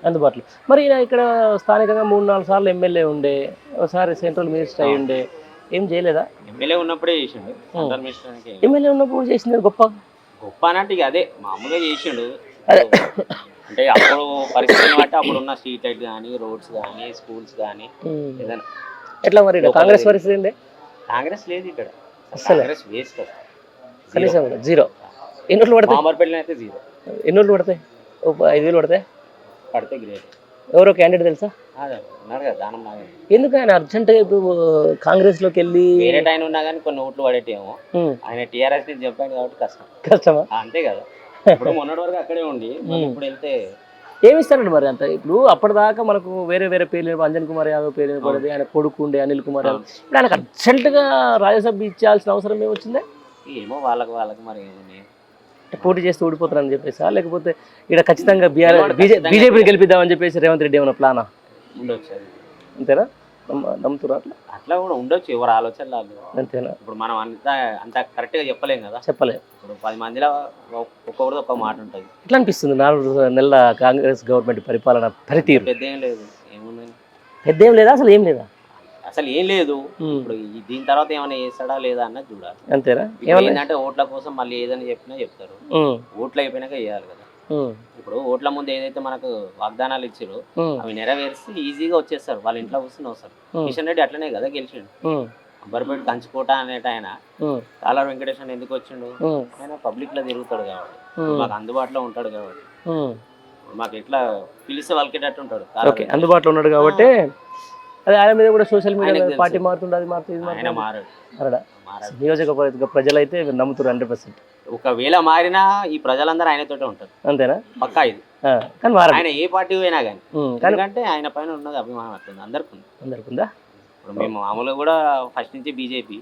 అందుబాటులో.
మరి ఇక్కడ స్థానికంగా 3-4 సార్లు ఎమ్మెల్యే ఉండే, ఒకసారి సెంట్రల్ మినిస్టర్ అయ్యి ఉండే, ఏం చేయలేదా?
ఎమ్మెల్యే ఉన్నప్పుడే చేసిండు. సెంట్రల్ మినిస్టర్
ఎమ్మెల్యే ఉన్నప్పుడు చేసింది గొప్ప
అన్నట్టు ఇక అదే మామూలుగా చేసిండు. అంటే అప్పుడు పరిస్థితిని బట్టి అప్పుడు ఉన్న స్ట్రీట్ లైట్ కానీ, రోడ్స్ కానీ, స్కూల్స్ కానీ ఏదైనా.
ఎట్లా మరి కాంగ్రెస్ పరిస్థితి ఏంటి?
కాంగ్రెస్ లేదు ఇక్కడ. కాంగ్రెస్ వేస్ట్
కనీసం జీరో. ఎన్ని ఓట్లు పడతాయి?
మామర్పల్లిలో అయితే జీరో.
ఎన్ని ఓట్లు పడతాయి? 5,000 పడతాయి.
పడితే గ్రేట్.
ఎవరో క్యాండిడేట్ తెలుసా?
ఉన్నారు కదా దానం నాగేంద్ర.
ఎందుకు ఆయన అర్జెంట్గా ఇప్పుడు కాంగ్రెస్లోకి వెళ్ళి?
వేరే టైం ఉన్నా కానీ కొన్ని ఓట్లు పడేటేమో. ఆయన టీఆర్ఎస్ నుంచి చెప్పాడు కాబట్టి
కష్టమా?
అంతే కదా. ఇప్పుడు మొన్నటి వరకు అక్కడే ఉండి ఇప్పుడు వెళ్తే
ఏమి ఇస్తారండి మరి అంత? ఇప్పుడు అప్పటిదాకా మనకు వేరే వేరే పేర్లు, అంజన్ కుమార్ యాదవ్ పేరు పడేది, ఆయన కొడుకు ఉండే అనిల్ కుమార్ యాదవ్. ఇప్పుడు ఆయనకు అర్జెంటుగా రాజ్యసభ ఇచ్చాల్సిన అవసరం ఏమొచ్చిందే?
ఏమో వాళ్ళకి మరి ఏమని
పోటీ చేస్తూ ఓడిపోతారని చెప్పేసా, లేకపోతే ఇక్కడ ఖచ్చితంగా బీజేపీని గెలిపిద్దామని చెప్పేసి రేవంత్ రెడ్డి ఏమైనా ప్లానా?
ఉండొచ్చు.
అంతేనా? నమ్ముతున్నారు అట్లా?
అట్లా కూడా ఉండొచ్చు, ఎవరు ఆలోచన లేదు.
అంతేనా?
ఇప్పుడు మనం అంత కరెక్ట్గా చెప్పలేం కదా.
చెప్పలేం.
ఇప్పుడు 10 మందిలో ఒక్కొక్కరిది ఒక్క మాట ఉంటుంది.
ఎట్లా అనిపిస్తుంది 4 నెలల కాంగ్రెస్ గవర్నమెంట్ పరిపాలన పనితీరు?
పెద్ద ఏం లేదు. ఏముంది?
పెద్ద ఏం లేదా? అసలు ఏం లేదా?
అసలు ఏం లేదు. ఇప్పుడు దీని తర్వాత ఏమైనా చేస్తాడా లేదా అన్నది చూడాలి.
అంతేనా?
ఏంటంటే ఓట్ల కోసం మళ్ళీ ఏదైనా చెప్పినా చెప్తారు. ఓట్లు అయిపోయినాక చేయాలి కదా. ఇప్పుడు ఓట్ల ముందు ఏదైతే మనకు వాగ్దానాలు ఇచ్చారో అవి నెరవేర్చి ఈజీగా వచ్చేస్తారు, వాళ్ళ ఇంట్లో కూర్చొని వస్తారు. కిషన్ రెడ్డి అట్లనే కదా గెలిచిండు. అంబర్పేట కంచుకోట అనేట ఆయన కాలర్ వెంకటేశ్వర ఎందుకు వచ్చిండు? ఆయన పబ్లిక్ లో తిరుగుతాడు కాబట్టి, మాకు అందుబాటులో ఉంటాడు కాబట్టి, మాకు ఎట్లా పిలిస్తే వాళ్ళకేటట్టు ఉంటాడు,
అందుబాటులో ఉన్నాడు కాబట్టి. అదే ఆయన మీద కూడా సోషల్ మీడియా పార్టీ మారుతుండే, అది మారుతుంది.
ఆయన మారాడు.
నియోజకవర్గ ప్రజలైతే నమ్ముతారు 100%.
ఒకవేళ మారినా ఈ ప్రజలందరూ ఆయనతోటే ఉంటారు.
అంతేనా?
పక్కా ఇది.
కానీ ఆయన
ఏ పార్టీ పోయినా కానీ, ఎందుకంటే ఆయన పైన ఉన్నది అభిమానం అట్లుంది అందరికి ఉందా. ఇప్పుడు మేము మామూలుగా కూడా ఫస్ట్ నుంచి బీజేపీ.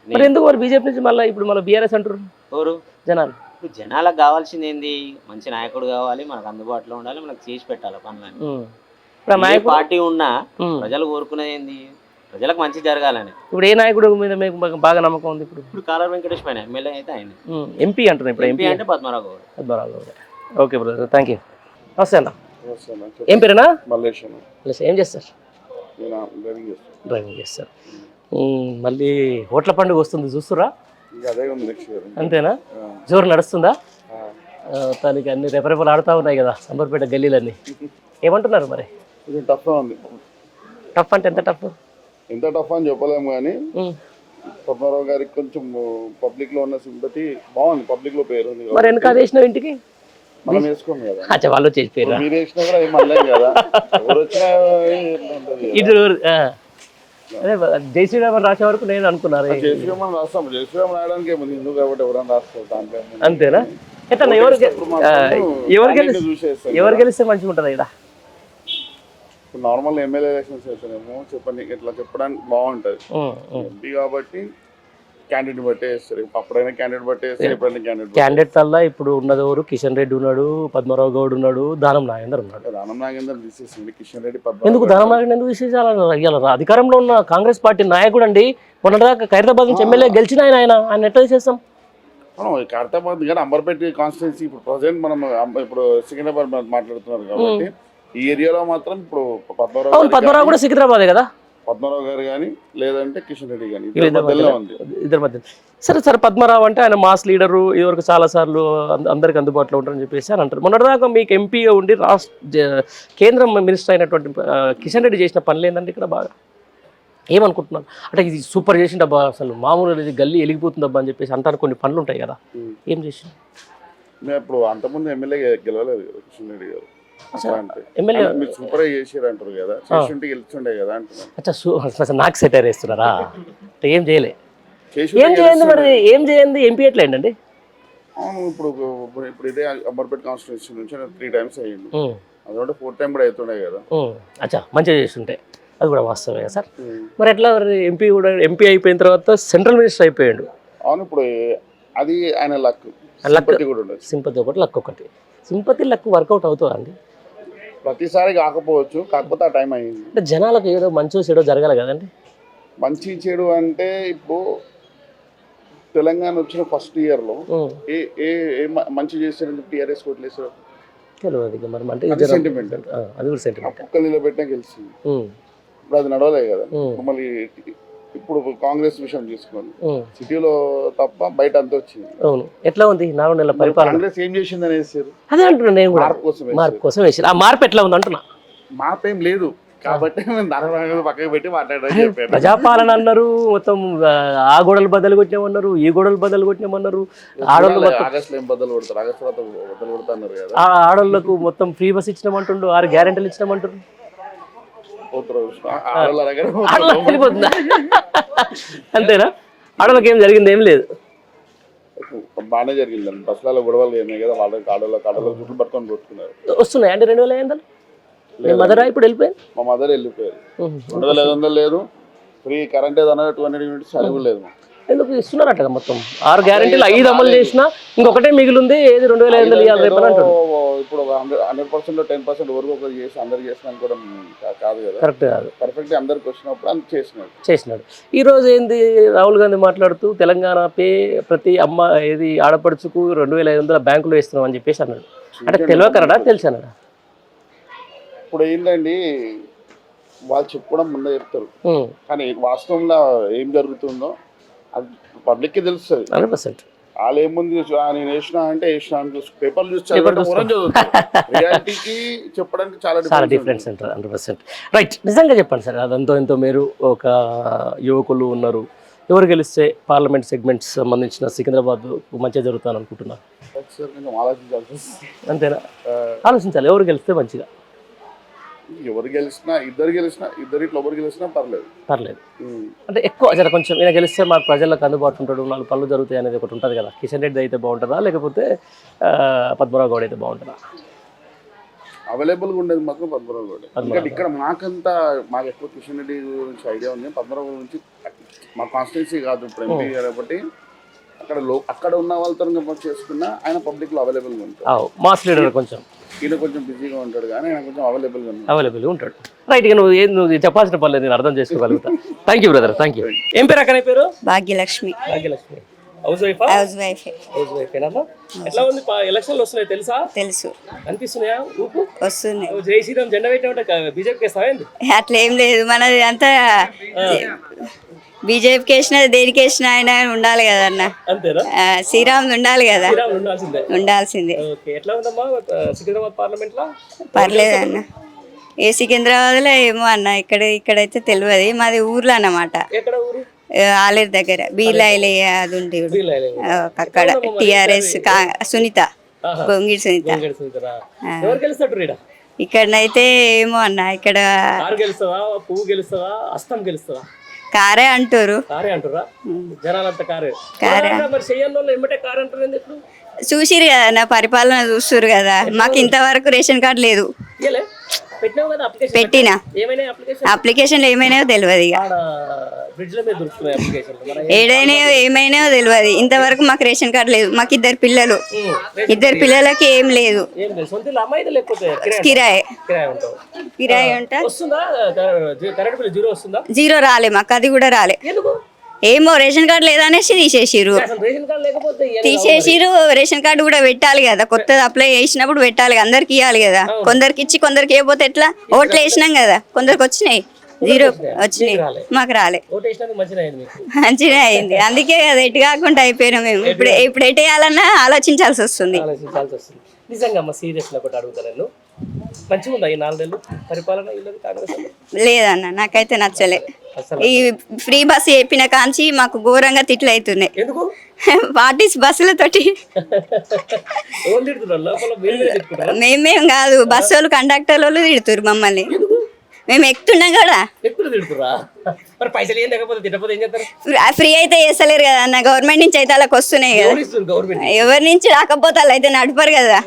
మరి ఎందుకు మరి బీజేపీ నుంచి మళ్ళీ ఇప్పుడు మళ్ళీ బీఆర్ఎస్ అంటారు
ఎవరు?
జనాలు.
జనాలకు కావాల్సింది ఏంది? మంచి నాయకుడు కావాలి, మనకు అందుబాటులో ఉండాలి, మనకు చేసి పెట్టాలి పనులని. పార్టీ ఉన్నా ప్రజలు కోరుకునేది ఏంది? ప్రజలకు మంచి జరగాలని.
ఇప్పుడు ఏ నాయకుడు మీద మీకు బాగా నమ్మకం ఉంది? ఇప్పుడు
కాలర్ వెంకటేష్ పైన ఎమ్మెల్యే అయితే ఆయన.
ఎంపీ అంటున్నా. ఇప్పుడు ఎంపీ
అంటే Padmarao Goud.
Okay brother, thank you. నమస్తే అన్న. ఏం పేరేనా? ఏం చేస్తారు? డ్రైవింగ్ చేస్తారు. మళ్ళీ ఓట్ల పండుగ వస్తుంది, చూస్తురా? అంతేనా? జోరు నడుస్తుందా? తనకి అన్ని రెపరెపలు ఆడుతూ ఉన్నాయి కదా అంబర్పేట గల్లీలన్నీ. ఏమంటున్నారు మరి? టఫ్ అంటే ఎంత టఫ్?
ఎంత టఫ్ అని చెప్పలేము కానీ పద్మరావు గారికి కొంచెం పబ్లిక్ లో ఉన్న సింపతి బాగుంది, పబ్లిక్ లో పేరు ఉంది.
మరి వెనక వేసినావు ఇంటికి?
మనం వేసుకోము కదా.
అచ్చా, వాళ్ళు వచ్చేసి పేరు
మీరు వేసినా కూడా ఏం అనలేదు కదా. ఎవరు వచ్చినా
ఇటు అదే జై శ్రీరామ్ రాసే వరకు నేను అనుకున్నారు.
జై శ్రీరామ్ రాస్తాం, జై శ్రీరామ్ రాయడానికి ఏముంది, హిందూ కాబట్టి ఎవరైనా రాస్తారు దాంట్లో.
అంతేనా? ఎట్లా ఎవరు గెలిస్తే మంచిగా ఉంటుంది ఇక్కడ?
నార్మల్ ఎమ్మెల్యే ఎలక్షన్స్ అయితేనేమో చెప్పండి ఇట్లా చెప్పడానికి బాగుంటది. ఎంపీ కాబట్టి క్యాండిడేట్ బట్టే వేస్తారు. అప్పుడైనా క్యాండిడేట్ బట్టే వేస్తారు, ఎప్పుడైనా
క్యాండిడేట్ వల్ల ఇప్పుడు ఉన్నది ఎవరు? కిషన్ రెడ్డి ఉన్నాడు, పద్మరావు గౌడ్ ఉన్నాడు, దానం నాగేందర్ ఉన్నాడు.
దానం నాగేందర్ తీసేసింది, కిషన్ రెడ్డి
ఎందుకు దానం నాగేందర్ ఎందుకు తీసేసారు? అధికారంలో ఉన్న కాంగ్రెస్ పార్టీ నాయకుడు అండి. మొన్నటిదాకా ఖైరతాబాద్ నుంచి ఎమ్మెల్యే గెలిచిన ఆయన ఎట్లా తీసేస్తాం?
ఖైరతాబాద్ కానీ అంబర్పేట కాన్స్టిట్యున్సీ ఇప్పుడు ప్రజెంట్ మనం ఇప్పుడు సికింద్రాబాద్ మాట్లాడుతున్నారు కాబట్టి ఈ ఏరియాలో మాత్రం ఇప్పుడు
అవును, పద్మరావు కూడా సికింద్రాబాదే కదా.
పద్మరావు గారు కానీ లేదంటే కిషన్ రెడ్డి కానీ
ఇద్దరి మధ్య. సరే పద్మరావు అంటే ఆయన మాస్ లీడరు, ఇదివరకు చాలా సార్లు అందరికి అందుబాటులో ఉంటారని చెప్పేసి అని అంటారు. మొన్నటిదాకా మీకు ఎంపీగా ఉండి కేంద్ర మినిస్టర్ అయినటువంటి కిషన్ రెడ్డి చేసిన పనులు ఏంటంటే ఇక్కడ బాగా ఏమనుకుంటున్నాను అంటే ఇది సూపర్ చేసిండబ్బా, అసలు మామూలు ఇది గల్లీ వెలిగిపోతుందబ్బా అని చెప్పేసి అంటారు. కొన్ని పనులు ఉంటాయి కదా, ఏం చేసి
మేము ఇప్పుడు అంతకుముందు ఎమ్మెల్యే గెలవలేదు కిషన్ రెడ్డి గారు. ఎమ్మెల్యే సూపర్ చేసారు అంటారు కదా, చేస్తుంటే గెలుస్తుండే కదా అంటున్నాను.
నాకు సెటర్ వేస్తున్నారా? ఏం చేయలే, ఏం చేయండి మరి, ఏం చేయండి ఎంపీ ఎట్లా అండి?
అవును, ఇప్పుడు ఇదే అంబర్పేట కాన్స్టిట్యూన్సీ నుంచి 3 times అయ్యింది, అదొకటి 4th time కూడా అవుతుండే కదా.
అచ్చా, మంచిగా చేస్తుంటే అది కూడా వాస్తవే కదా సార్. మరి ఎట్లా ఎంపీ కూడా ఎంపీ అయిపోయిన తర్వాత సెంట్రల్ మినిస్టర్ అయిపోయాడు.
అవును, ఇప్పుడు అది ఆయన లక్ కూడా ఉండదు.
సింపతి ఒకటి, లక్ ఒకటి. సింపతి లక్ వర్కౌట్ అవుతుందా అండి?
ప్రతిసారి కాకపోవచ్చు, కాకపోతే ఆ టైం అయ్యింది.
అంటే జనాలకు ఏదో మంచి చెడో జరగాలి కదండి.
మంచి చెడు అంటే ఇప్పుడు తెలంగాణ వచ్చిన ఫస్ట్ ఇయర్లో ఏ మంచి చేశారు టీఆర్ఎస్ కోట్లేసారు
తెలియదు మరి. అంటే
సెంటిమెంట్,
అది కూడా సెంటిమెంట్.
కుక్కలు నిలబెట్టినా గెలిచింది, ఇప్పుడు అది నడవలేదు కదా. మళ్ళీ ఇప్పుడు కాంగ్రెస్ విషయం తీసుకోండి, సిటీలో తప్ప బయట అంతా వచ్చింది.
అవును, ఎట్లా ఉంది 4 నెలల పరిపాలన?
కాంగ్రెస్ ఏం చేసిందని వేసారు,
అదే అంటున్నాను నేను కూడా, మార్పు కోసం వేసారు. ఆ మార్పు ఎట్లా ఉంది అంటున్నా?
మార్పు ఏం లేదు కాబట్టి మేము దాని పక్కకి పెట్టి మాట్లాడని చెప్పారు.
ప్రజాపాలన అన్నారు, మొత్తం ఆ గోడలు బద్దలు కొట్టినామన్నారు, ఈ గోడలు బద్దలు కొట్టినామన్నారు. ఆడవాళ్ళు
ఆగస్టులో ఏం బద్దలు కొడతారు, ఆగస్టు తర్వాత బద్దలు కొడతారు కదా.
ఆ ఆడవాళ్ళకు మొత్తం ఫ్రీ బస్ ఇచ్చినామంటుండ్రు, 6 గ్యారెంటీలు ఇచ్చినామంటారు. అంతేనా? ఆడవాళ్ళకి ఏం జరిగింది? ఏం లేదు,
బాగానే జరిగిందండి. బస్సులలో గొడవలు ఏమే కదా, వాళ్ళకి ఆడవాళ్ళ జుట్లు పట్టుకొని కొట్టుకున్నారు.
వస్తున్నాయి అంటే 2500? మదర్ ఇప్పుడు వెళ్ళిపోయింది,
మా మదర్ వెళ్ళిపోయారు. 2500 లేదు, ఫ్రీ కరెంట్ ఏదన్నా 200 యూనిట్స్ అది కూడా లేదు.
ఎందుకు ఇస్తున్నారట? మొత్తం 6 గ్యారెంటీలు 5 అమలు చేసినా ఇంకొకటే మిగిలింది, ఏది 2550
ఇప్పుడు 100%లో 10% వరకు ఒకరు చేసి అందరు చేసిన కూడా కాదు కదా,
కరెక్ట్ కాదు.
పర్ఫెక్ట్ అందరికి వచ్చినప్పుడు అంత చేసినాడు.
ఈ రోజు ఏంది రాహుల్ గాంధీ మాట్లాడుతూ తెలంగాణ పే ప్రతి అమ్మ ఏది ఆడపడుచుకు 2500 బ్యాంకులో వేస్తున్నాం అని చెప్పేసి అన్నాడు. అంటే తెలియకరడా తెలిసి అన్నాడు?
ఇప్పుడు ఏంటండి, వాళ్ళు చెప్పుకోవడం ముందే చెప్తారు, కానీ వాస్తవంలో ఏం జరుగుతుందో అది పబ్లిక్కి తెలుస్తుంది
100%.
వాళ్ళు ఏముంది నేను వేసినా అంటే వేసినా అని చూసి పేపర్లు చూసి రియాలిటీకి చెప్పడానికి చాలా
డిఫరెన్స్ ఉంటుంది. 100%. రైట్, నిజంగా చెప్పండి సార్, అదంతో ఎంతో మీరు ఒక యువకులు ఉన్నారు, ఎవరు గెలిస్తే పార్లమెంట్ సెగ్మెంట్స్ సంబంధించిన సికింద్రాబాద్ మంచిగా జరుగుతాను అనుకుంటున్నారు? అంతేనా? ఆలోచించాలి, ఎవరు గెలిస్తే మంచిగా.
ఎవరు గెలిచినా, ఇద్దరిట్లో ఎవరు గెలిచినా పర్లేదు.
అంటే ఎక్కువ జర కొంచెం ఈయన గెలిస్తే మాకు ప్రజలకు అందుబాటు ఉంటాడు, 4 పనులు జరుగుతాయి అనేది ఒకటి ఉంటుంది కదా. కిషన్ రెడ్డి అయితే బాగుంటుందా, లేకపోతే పద్మరావు గౌడ్ అయితే బాగుంటుందా?
అవైలబుల్గా ఉండేది మాత్రం పద్మరావు గౌడ్. ఎందుకంటే ఇక్కడ మాకు ఎక్కువ కిషన్ రెడ్డి గురించి ఐడియా ఉంది, పద్మరావు గురించి మా కాన్స్టిట్యున్సీ కాదు ఇప్పుడు ఎంపీ కాబట్టి అక్కడ ఉన్న వాళ్ళతో చేసుకున్నా ఆయన పబ్లిక్లో అవైలబుల్గా ఉంటాడు.
మాస్ లీడర్ కొంచెం
ఈయన కొంచెం బిజీగా ఉంటాడు కానీ ఆయన కొంచెం
అవైలబుల్గా ఉంటాడు. రైట్, ఇక నువ్వు చెప్పాల్సిన పర్లేదు, నేను అర్థం చేసుకోగలుగుతా. Thank you brother, thank you. ఏం పేరు అక్కడ? పేరు
భాగ్యలక్ష్మి. House wife.
ఎట్లా ఉంది? ఎలక్షన్లు వస్తున్నాయి తెలుసా?
తెలుసు.
అనిపిస్తున్నాయా?
వస్తున్నాయి.
జై శ్రీరామ్ జెండా పెట్టిన బీజేపీకి వేస్తావేంది?
అట్లా ఏం లేదు, మనది అంతా బీజేపీకి వేసినా దేనికి వేసినా ఆయన ఉండాలి కదా అన్న.
అంతేనా?
శ్రీరామ్ ఉండాలి కదా, ఉండాల్సిందే.
ఎట్లా ఉందమ్మా సికింద్రాబాద్ పార్లమెంట్ లో?
పర్లేదు అన్న. ఏ సికింద్రాబాద్లో ఏమో అన్న, ఇక్కడైతే తెలియదు, మాది ఊర్లో అన్నమాట.
ఎక్కడ ఊరు?
ఆలేరు దగ్గర బీలాయిలే అది ఉంటే అక్కడ టిఆర్ఎస్ సునీత, గొంగిడి సునీత. ఇక్కడనైతే ఏమో అన్న, ఇక్కడ
పువ్వు గెలుస్తావా, అస్తం గెలుస్తావా?
కారే అంటారు.
జనాలంతా కారే.
చూసిరు కదా నా పరిపాలన, చూస్తురు కదా. మాకు ఇంతవరకు రేషన్ కార్డు లేదు. పెట్టినా అప్లికేషన్లు ఏమైనాయో తెలియదు, ఏమైనా తెలియదు. ఇంతవరకు మాకు రేషన్ కార్డు లేదు. మాకు 2 పిల్లలు, 2 పిల్లలకి ఏం లేదు. కిరాయి ఉంటా. 0 రాలే మాకు, అది కూడా రాలే. ఏమో రేషన్ కార్డు లేదనేసి తీసేసిర్రు.
అసలు రేషన్ కార్డు లేకపోతే
తీసేసిర్రు. రేషన్ కార్డు కూడా పెట్టాలి కదా, కొత్తది అప్లై చేసినప్పుడు పెట్టాలి కదా, అందరికి ఇవ్వాలి కదా. కొందరికి ఇచ్చి కొందరికి ఇవ్వకపోతే ఎట్లా? ఓట్లు వేసినాం కదా, కొందరికి వచ్చినాయి, 0 వచ్చినాయి, మాకు రాలే.
ఓటు వేసినందుకు మంచిగా అయింది మీకు.
మంచిగా అయింది, అందుకే కదా ఎటు కాకుండా అయిపోయినాం మేము. ఇప్పుడు ఎటు వేయాలన్నా ఆలోచించాల్సి వస్తుంది.
ఆలోచించాల్సి వస్తుంది. నిజంగా అమ్మ సీరియస్ ఒకటి అడుగుతాను నేను, మంచిగా ఉందా ఈ 4 నెలలు పరిపాలన ఇల్లది కాంగ్రెస్ వాళ్ళు?
లేదన్న, నాకైతే నచ్చలే. ఈ ఫ్రీ బస్ చెప్పిన కాంచి మాకు ఘోరంగా తిట్లు అవుతున్నాయి.
ఎందుకు?
పార్టీస్ బస్సులతోటి.
ఎవరు తిడుతున్నారు లోపల? మీరు తిట్టుకుంటారా?
మేమేం కాదు, బస్సు వాళ్ళు కండక్టర్ వాళ్ళు తిడుతురు మమ్మల్ని. మేము ఎక్కుతున్నాం కూడా.
ఎప్పుడు తిడుతురా? మరి పైసలు ఏం లేకపోతే తిట్టకపోతే ఏం చేస్తారు?
ఫ్రీ అయితే చేస్తలేరు కదా అన్న, గవర్నమెంట్ నుంచి అయితే వాళ్ళకి వస్తున్నాయి కదా.
గవర్నమెంట్
ఎవరి నుంచి రాకపోతే వాళ్ళు అయితే నడపరు కదా.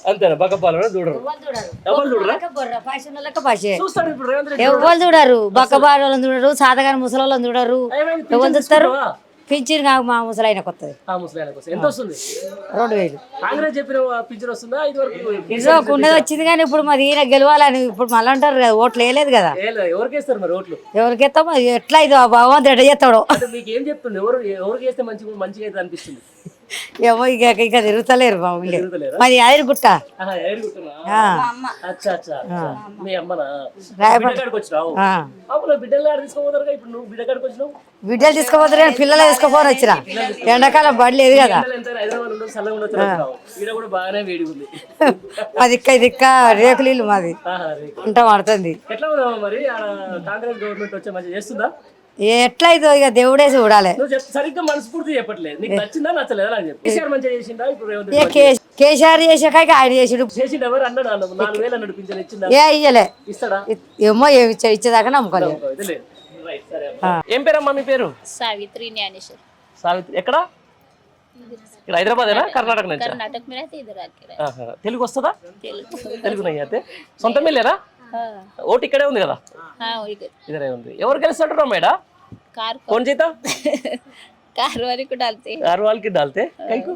అంతేనా? బక్కపాలన చూడరు, ఎవరు చూడరా? చూస్తారు ఇప్పుడు రేవంత్ రెడ్డి.
ఎవరు చూడరు, బక్కబారు వాళ్ళని చూడరు, సాధగాని ముసలి వాళ్ళని చూడరు. ఎవరు చూస్తారు? పింఛన్ కాదు, మా ముసలైన కొత్తది
ఆ ముసలాయన కోసం ఎంత వస్తుంది?
2000.
కాంగ్రెస్ చెప్పిన పింఛన్ వస్తుందా? ఇది వరకు
ఇదో ఉన్నది వచ్చింది కానీ ఇప్పుడు మాది ఈయన గెలవాలని ఇప్పుడు మళ్ళీ అంటారు కదా, ఓట్లు వేయలేదు కదా.
ఎవరికి వేస్తారు మరి ఓట్లు?
ఎవరికి ఎత్తామో ఎట్లా ఇది భగవంతుడు ఎట్లా చేస్తాడు.
అంటే మీకు ఏం చెప్తుంది? ఎవరికి వేస్తే మంచిగా అయితే అనిపిస్తుంది?
ఏమో ఇక తిరుగుతలేరు మా ఊళ్ళో. మాది ఆయన గుట్ట.
ఆహా, ఏడుగుంటున్నా? అచ్చా అచ్చా. మీ అమ్మనా? బిడ్డగాడికి వచ్చినావు? అప్పుడు బిడ్డలు గారు తీసుకోపోతారు. ఇప్పుడు నువ్వు బిడ్డగాడికి వచ్చినావు.
బిడ్డలు తీసుకోపోతారు కానీ పిల్లలు తీసుకోపోని వచ్చిన. ఎండాకాలం బడి లేదు కదా.
హైదరాబాద్ ఉండదు, చల్లగా ఉండొచ్చు. ఈడ కూడా బాగానే వేడి ఉంది.
మాది ఇక్క రేకులు ఇల్లు మాది. ఉంటా పడుతుంది.
ఎట్లా ఉన్నావు మరి? కాంగ్రెస్ గవర్నమెంట్ వచ్చే మంచిగా చేస్తుందా?
ఎట్లయితే ఇక దేవుడే చూడాలి.
నువ్వు సరిగ్గా మనస్ఫూర్తి చెప్పట్లేదు. నీకు నచ్చిందా నచ్చలేదా నాకు చెప్పు. కేసీఆర్ మంచిగా చేసిందా? ఇప్పుడు రేవంత్ రెడ్డి
కేసీఆర్ చేసాక ఆయన చేసాడు.
చేసిండు. ఎవరు అన్నాడు? 4000 అన్నాడు పింఛన్. ఇచ్చిందా?
ఇయ్యలే.
ఇస్తాడా?
ఏమో ఇచ్చేదాకా నమ్మకాలి.
ఏం పేరమ్మా మీ పేరు?
సావిత్రి జ్ఞానేశ్వర్.
సావిత్రి. ఎక్కడ? ఇక్కడ హైదరాబాదేనా? కర్ణాటక నుంచి?
कर्नाटक में रहते इधर आके
తెలుగు వస్తుందా?
तेलुगु
తెలుగు నయ్యి అయితే సొంతమే లేరా? ఓటు ఇక్కడే ఉంది కదా?
हाँ वही
ఇదరే ఉంది. ఎవరు గెలుస్తాడు మేడా?
कार
कौन जीता?
कार वाले को डालते
कार वाले की डालते कहीं को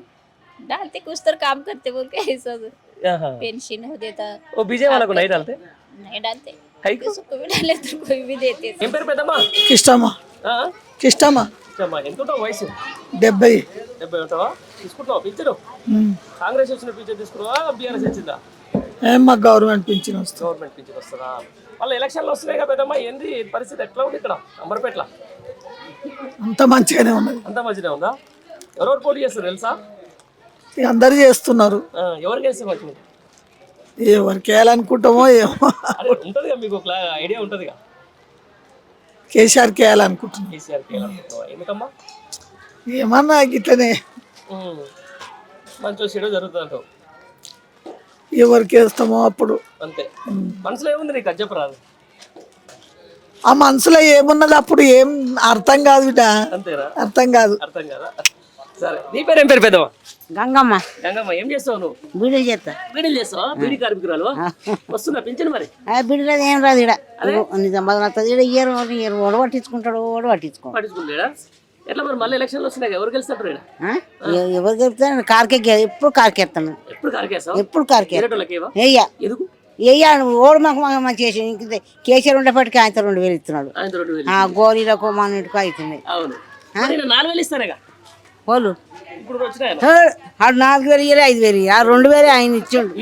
डालते कुछ तो काम करते बोल के ऐसा पेंशन हो देता.
वो बीजे वाला को नहीं डालते?
नहीं डालते
कहीं को
किसी को भी डाले तो कोई भी देते.
ఏం పేరు పెద్దమ్మా?
కిష్టమా కిష్టమా
అమ్మా ఎంత ఉంటావు వయసు?
70.
70 ఉంటావా? తీసుకుంటావా పింఛను? కాంగ్రెస్ వచ్చిన పింఛన్ తీసుకున్నావా? బీఆర్ఎస్ వచ్చిందా?
మా గవర్నమెంట్ పింఛన్ వస్తుంది.
గవర్నమెంట్ పింఛన్ వస్తుందా? వాళ్ళ ఎలక్షన్లు వస్తున్నాయి కదా పెద్దమ్మా. ఏంది పరిస్థితి ఎట్లా ఉంది ఇక్కడ అంబర్పేటలో?
అంత మంచిగానే ఉన్నది.
అంతా మంచిగా ఉందా? ఎవరెవరు పోటీ చేస్తారు తెలుసా?
అందరు చేస్తున్నారు.
ఎవరికి వేస్తే మంచిగా?
ఎవరికి వేయాలనుకుంటామో ఏమో.
ఉంటుందిగా మీకు ఒక ఐడియా ఉంటుందిగా.
కేసీఆర్కి వేయాలనుకుంటున్నాం.
కేసీఆర్కి వేయాలనుకుంటున్నావా? ఎందుకమ్మా?
ఏమన్నా ఇట్లనే
మంచి చెడు జరుగుతుంది అంటావు.
ఎవరికి వేస్తామో అప్పుడు
అంతే. మనసులో ఏముంది నీకు? అది చెప్పరాదు.
ఆ మనసులో ఏమున్నది అప్పుడు ఏం అర్థం కాదు బిడ్డ.
అంతేనా?
అర్థం కాదు.
అర్థం కదా. సరే నీ పేరు ఏం పేరు పెద్దవా?
గంగమ్మ.
గంగమ్మ. ఏం చేస్తావు నువ్వు?
బీడీలు చేస్తా.
బీడీలు చేస్తావా? బీడీ కార్మికురాలు వస్తుందా పింఛను మరి?
బీడీలో ఏం రాదు ఇక్కడ. నిజామాబాద్ వస్తుంది. ఇక్కడ ఇయర్ ఓడ పట్టించుకుంటాడు, ఓడ
పట్టించుకుంటాడా? ఎట్లా మరి? మళ్ళీ ఎలక్షన్లు వస్తున్నాయి, ఎవరు గెలుస్తారు?
ఎవరు గెలుపుతారు? కార్కే ఎప్పుడు కార్కేస్తాను.
ఎప్పుడు కారికేస్తావు?
ఎప్పుడు కార్కే వెయ్యా.
ఎందుకు?
వెయ్యా ఓడు మాకు మంచి చేసి కేసీఆర్ ఉండేప్పటికీ ఆయన 2000 ఇస్తున్నాడు.
ఆయన 2000
గోరీలకు మన అవుతుంది.
అవును. 4000 ఇస్తారేగా
వాళ్ళు
ఇప్పుడు వచ్చినాయి.
4000 ఇయ్యలే, 5000 ఆ 2000 ఆయన ఇచ్చిండు.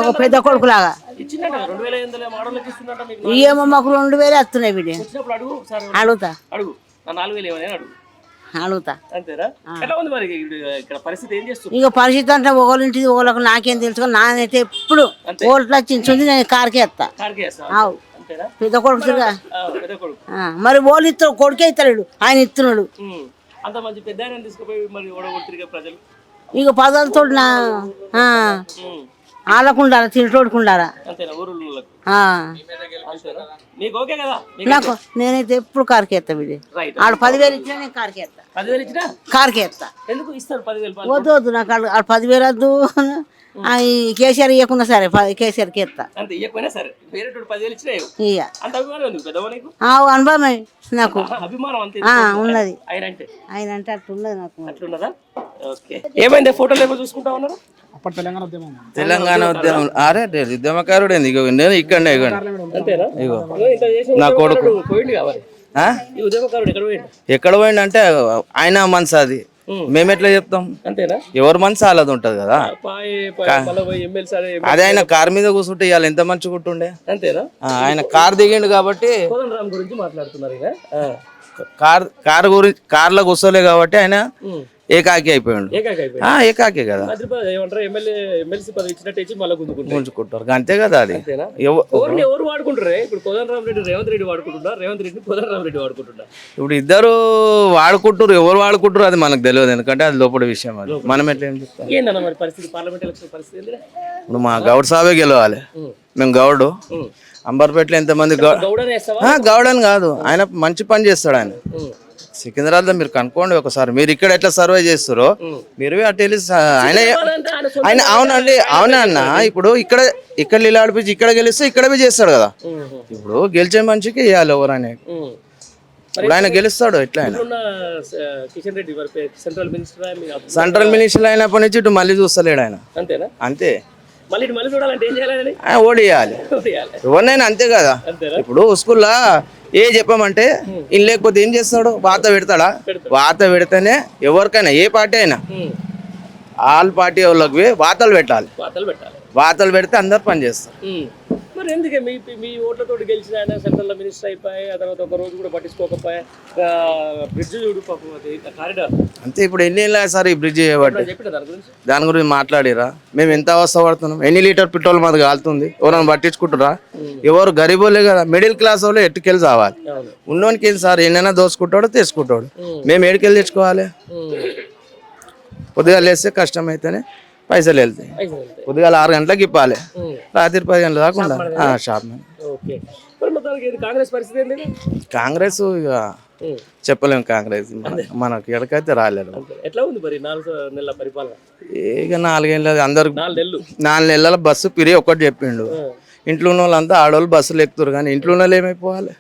ఒక పెద్ద కొడుకులాగా
ఇచ్చిందట. 2500 మోడల్కి ఇస్తుందట మీకు.
ఏమో మాకు 2000 వస్తున్నాయి బిడ్డ.
వచ్చినప్పుడు అడుగు సార్.
అడుగుతా.
అడుగు. 4000 ఏమని అడుగు.
అడుగుతా.
అంతేనా? ఎట్లా ఉంది మరి ఇక్కడ పరిస్థితి? ఏం చేస్తుంది
ఇక పరిస్థితి అంటే ఒకరింటిది ఒకళ్ళకి నాకేం తెలుసు. నానైతే ఎప్పుడు ఓట్లు వచ్చింది నేను కార్కే వస్తా. పెద్ద కొడుకుగా మరి ఓళ్ళు ఇస్తారు, కొడుకే ఇస్తాడు, ఆయన ఇస్తున్నాడు.
అంత మంచి పెద్ద ఆయన తీసుకుపోయి మరి ఓడగొడుతురుగా ప్రజలు.
ఇక పదాలతో ఆలకుండారా, తినటోడుకుండారా.
అంతేనా? ఊరులకు నీకు ఓకే కదా?
నాకు నేనైతే ఎప్పుడు కార్కేస్తా బిడ్డ. ఆడు 10,000 ఇచ్చినా నేను కార్కేస్తా.
10,000 ఇచ్చినా
కార్కేస్తా.
ఎందుకు ఇస్తారు 10,000?
వద్దు వద్దు, నాకు ఆడు 10,000 వద్దు. కేసీఆర్ ఇవ్వకుండా సరే కేసీఆర్కి ఎత్తా.
అంతే. ఇవ్వకపోయినా సరే వేరే 10,000 ఇచ్చినా
ఇక
అంత అభిమానం ఉంది పెద్దవా నీకు?
అనుభవమే నాకు.
అభిమానం అంతే
ఉన్నది.
ఆయన
అంటే అట్లున్నది నాకు.
అట్లున్నదా? ఓకే. ఏమైంది? ఫోటోలు ఏమో చూసుకుంటా ఉన్నారు.
అప్పుడు తెలంగాణ ఉద్యమం.
తెలంగాణ ఉద్యమం. అరే ఉద్యమకారుడు నేను ఇక్కడనే.
అంతేనా?
నా కొడుకు
పోయింది కావాలి.
ఆ?
ఈ ఉద్యమకారుడు ఎక్కడ పోయిండు?
ఎక్కడ పోయిండు అంటే ఆయన మనసు అది, మేము ఎట్లా చెప్తాం?
అంతేనా?
ఎవరి మనసు అలాది ఉంటది కదా.
మళ్ళీ పోయి ఎమ్మెల్సీ
అదే ఆయన కార్ మీద కూర్చుంటే ఇవాళ ఎంత మంచిగా ఉంటుండే.
అంతేనా?
ఆయన కార్ దిగిండు కాబట్టి
కోదండరామ్ గురించి మాట్లాడుతున్నారు ఇక.
కార్లో కూర్చోలే కాబట్టి ఆయన ఏకాకి అయిపోయాడు.
ఏకాకి అయిపోయింది.
ఏకాకి కదా,
ఏమంటారు ఎమ్మెల్సీ పదవి ఇచ్చినట్టు ఇచ్చి మళ్ళీ
గుంజుకుంటారు అంతే కదా. అది
అంతేనా? ఎవరు వాడుకుంటారు? ఇప్పుడు కోదండరామ్ రెడ్డి రేవంత్ రెడ్డి వాడుకుంటున్నారు, రేవంత్ రెడ్డి కోదండరామ్ రెడ్డి వాడుకుంటున్నారు.
ఇప్పుడు ఇద్దరు వాడుకుంటారు, ఎవరు వాడుకుంటారు అది మనకు తెలియదు, ఎందుకంటే అది లోపల విషయం. అది మనం ఎట్లా ఏం చెప్తాం?
ఏంటన్నా మరి పరిస్థితి, పార్లమెంట్ ఎలక్షన్ పరిస్థితి ఏంటి?
ఇప్పుడు మా గౌడ్ సాబే గెలవాలి. మేము గౌడు అంబర్పేటలో ఎంతమంది
గౌడనే వేస్తావా?
గౌడని కాదు, ఆయన మంచి పని చేస్తాడు. ఆయన సికింద్రాబాద్ లో మీరు కనుక్కోండి ఒకసారి, మీరు ఇక్కడ ఎట్లా సర్వే చేస్తారో మీరు అటు వెళ్ళి ఆయన అవునండి, అవునా అన్న. ఇప్పుడు ఇక్కడ నిలాడిపించి ఇక్కడ గెలిస్తే ఇక్కడ చేస్తాడు కదా. ఇప్పుడు గెలిచే మనిషికి ఇవ్వాలి ఎవరనే. ఇప్పుడు ఆయన గెలుస్తాడు ఎట్లా. ఆయన సెంట్రల్ మినిస్టర్ అయినప్పటి నుంచి ఇటు మళ్ళీ చూస్తలేడు ఆయన. అంతే, ఓడియాలి ఎవరినైనా అంతే కదా. ఇప్పుడు స్కూల్లో ఏ చెప్పామంటే ఇన్ లేకపోతే ఏం చేస్తాడు? వాత పెడతాడా? వాత పెడితేనే ఎవరికైనా ఏ పార్టీ అయినా ఆల్ పార్టీ వాళ్ళకి వాతలు పెట్టాలి. వాతలు పెడితే అందరు పని చేస్తారు.
మరి ఎందుకే మీ ఓట్లతో గెలిచిన ఆయన సెంట్రల్ మినిస్టర్ అయిపోయి ఆ తర్వాత ఒక రోజు కూడా పట్టించుకోకపోయా బ్రిడ్జ్ చూడు పాపం, అది కారిడార్
అంతే. ఇప్పుడు ఎన్ని ఏళ్ళ సార్ ఈ బ్రిడ్జ్ చేయబట్టి?
చెప్పిన దాని గురించి
దాని గురించి మాట్లాడిరా? మేము ఎంత అవస్థ పడుతున్నాం, ఎన్ని లీటర్ పెట్రోల్ మాది కాలుతుంది, ఎవరైనా పట్టించుకుంటారా? ఎవరు గరీబోలే కదా, మిడిల్ క్లాస్ వాళ్ళు ఎట్టుకెళ్ళి రావాలి. ఉన్నోనికి వెళ్ళి సార్ ఎన్నైనా దోసుకుంటాడు తీసుకుంటాడు, మేము ఏడుకెళ్ళి తెచ్చుకోవాలి. పొద్దుగా లేస్తే కష్టం అయితేనే పైసలు వెళ్తాయి. పొద్దుగాల 6 గంటలకు ఇప్పాలి, రాత్రి 10 గంటల దాకా ఉండాలి షాప్ మీద. కాంగ్రెస్ ఇక చెప్పలేము, కాంగ్రెస్ మనకి ఎక్కడికైతే రాలేదు.
ఎట్లా ఉంది మరి 4 నెలల పరిపాలన?
ఇక 4 ఏళ్ళు అందరు 4 నెలల బస్సు పిరి ఒకటి చెప్పిండు. ఇంట్లో ఉన్న వాళ్ళంతా ఆడవాళ్ళు బస్సులు ఎక్కుతారు, కానీ ఇంట్లో ఉన్న వాళ్ళు ఏమైపోవాలి?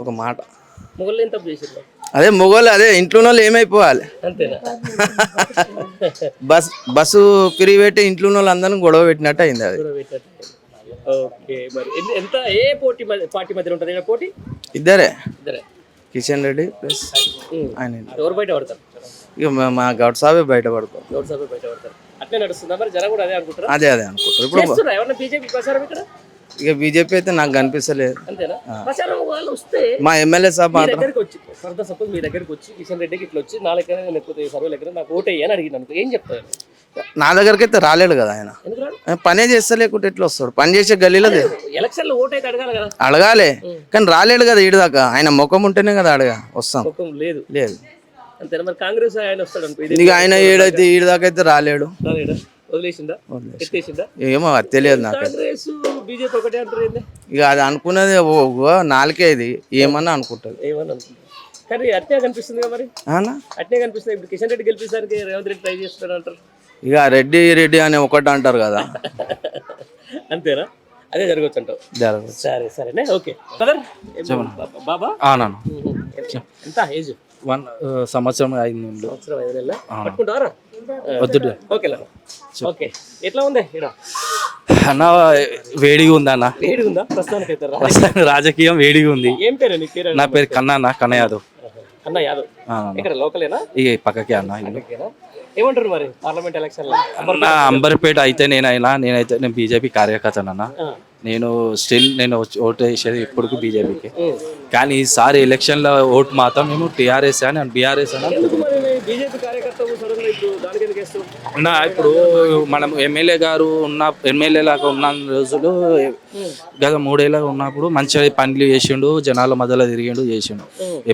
ఒక మాట అదే మొగోళ్ళు, అదే ఇంట్లో వాళ్ళు ఏమైపోవాలి? బస్సు పిరి పెట్టి ఇంట్లో వాళ్ళు అందరిని గొడవ పెట్టినట్టు అయింది. అది ఇద్దరే, కిషన్ రెడ్డి ప్లస్ ఆయన.
ఎవరు బయట పడతారు?
ఇక మా గౌడ్ సాబే బయట పడతారు.
అట్లే నడుస్తుందా మరి? జనం కూడా అదే అనుకుంటారు.
అదే అనుకుంటారు. ఇప్పుడు
బీజేపీ ప్రచారం ఇక్కడ
ఇక బీజేపీ అయితే నాకు కనిపిస్తలేదు.
అంతేనా? ప్రచారం వాళ్ళు వస్తే
మా ఎమ్మెల్యే సాబ్ మాత్రం
సపోజ్ మీ దగ్గరికి వచ్చి కిషన్ రెడ్డికి ఇట్లా వచ్చి నా లెక్కన లేకపోతే సర్వే లెక్కన నాకు ఓటు అయ్యని అడిగిన ఏం చెప్తారు?
నా దగ్గరికి అయితే రాలేడు కదా ఆయన. పనే చేస్తా లేకుంటే ఎట్లా వస్తాడు? పని చేసే గల్లీలో
ఎలక్షన్ లో ఓటు అయితే అడగాలి కదా.
అడగాలి, కానీ రాలేడు కదా ఈడు దాకా. ఆయన ముఖం ఉంటేనే కదా వస్తాం.
లేదు
లేదు
అంతేనా? మరి కాంగ్రెస్ ఆయన వస్తాడు
ఇక ఆయన ఏడైతే ఈడు దాకా అయితే రాలేడు.
వదిలేసిందా?
ఏమో అది తెలియదు నాకు.
కాంగ్రెస్ బీజేపీ ఒకటే అంటారు.
ఇక అది అనుకున్నది నాలుగే, ఇది ఏమన్నా అనుకుంటుంది.
కానీ అట్నే కనిపిస్తుంది కదా మరి. అట్నే కనిపిస్తుంది. ఇప్పుడు కిషన్ రెడ్డి గెలిపించడానికి రేవంత్ రెడ్డి ట్రై చేస్తున్నాడు అంటారు.
ఇక రెడ్డి అని ఒకటి అంటారు కదా.
అంతేనా? అదే జరగచ్చు అంటావు?
జరగచ్చు.
సరే సరేనే, ఓకే. బాబా ఎంత ఏజ్?
1 సంవత్సరం 5 నెలలు.
సంవత్సరం 5 నెలలు పట్టుకుంటారా? ఓకే. ఎట్లా ఉంది ఇక్కడ
అన్న? వేడిగా ఉంది అన్న.
వేడిగా ఉందా? ప్రస్తుతానికి
రాజకీయం వేడిగా ఉంది.
ఏం పేరు నీ పేరు?
నా పేరు కన్నా యాదవ్.
అన్న యాదవ్. ఇక్కడ లోకలేనా?
ఇక పక్కకే అన్న.
ఏమంటారు మరి పార్లమెంట్ ఎలక్షన్ లో?
అంబర్పేట అయితే నేను బీజేపీ కార్యకర్తనన్నా. నేను ఓటు వేసేది ఇప్పటికి బీజేపీకి, కానీ ఈసారి ఎలక్షన్ లో ఓటు మాత్రం మేము టీఆర్ఎస్ అని బీఆర్ఎస్ అని. ఇప్పుడు మనం ఎమ్మెల్యే లాగా ఉన్న రోజులు గత 3 ఏళ్ళ ఉన్నప్పుడు మంచిగా పనులు చేసిండు, జనాల మధ్యలో తిరిగిండు, చేసిండు.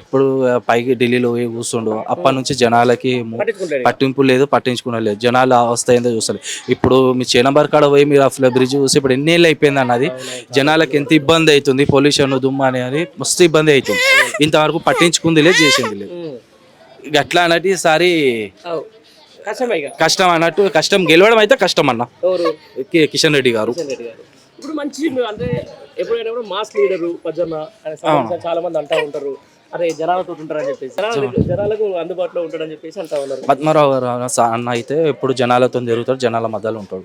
ఎప్పుడు పైకి ఢిల్లీలో పోయి కూర్చుండు. అప్పటి నుంచి జనాలకి పట్టింపు లేదు, పట్టించుకునే లేదు. జనాల అవస్థ ఏందో చూస్తారు. ఇప్పుడు మీ చేనంబర్ కాడ పోయి మీరు అసలు బ్రిడ్జ్ చూసి ఇప్పుడు ఎన్ని ఏళ్ళు అయిపోయింది అన్నది. జనాలకి ఎంత ఇబ్బంది అవుతుంది, పొల్యూషన్ దుమ్ము అనేది మస్తు ఇబ్బంది అవుతుంది. ఇంతవరకు పట్టించుకుంది లేదు, చేసింది లేదు. అట్లా అన్నట్టు ఈసారి కష్టం అన్నట్టు. కష్టం గెలవడం అయితే కష్టం అన్న. కిషన్ రెడ్డి గారు
ఇప్పుడు మంచి అంటే ఎప్పుడైనా మాస్ లీడరు పజన్న చాలా మంది అంటా ఉంటారు. అరే జనాలతో ఉంటారని చెప్పేసి జనాలకు అందుబాటులో ఉంటాడని చెప్పేసి అంటా ఉన్నారు.
పద్మరావు గారు అన్న అయితే ఎప్పుడు జనాలతో తిరుగుతాడు, జనాల మధ్యలో ఉంటాడు.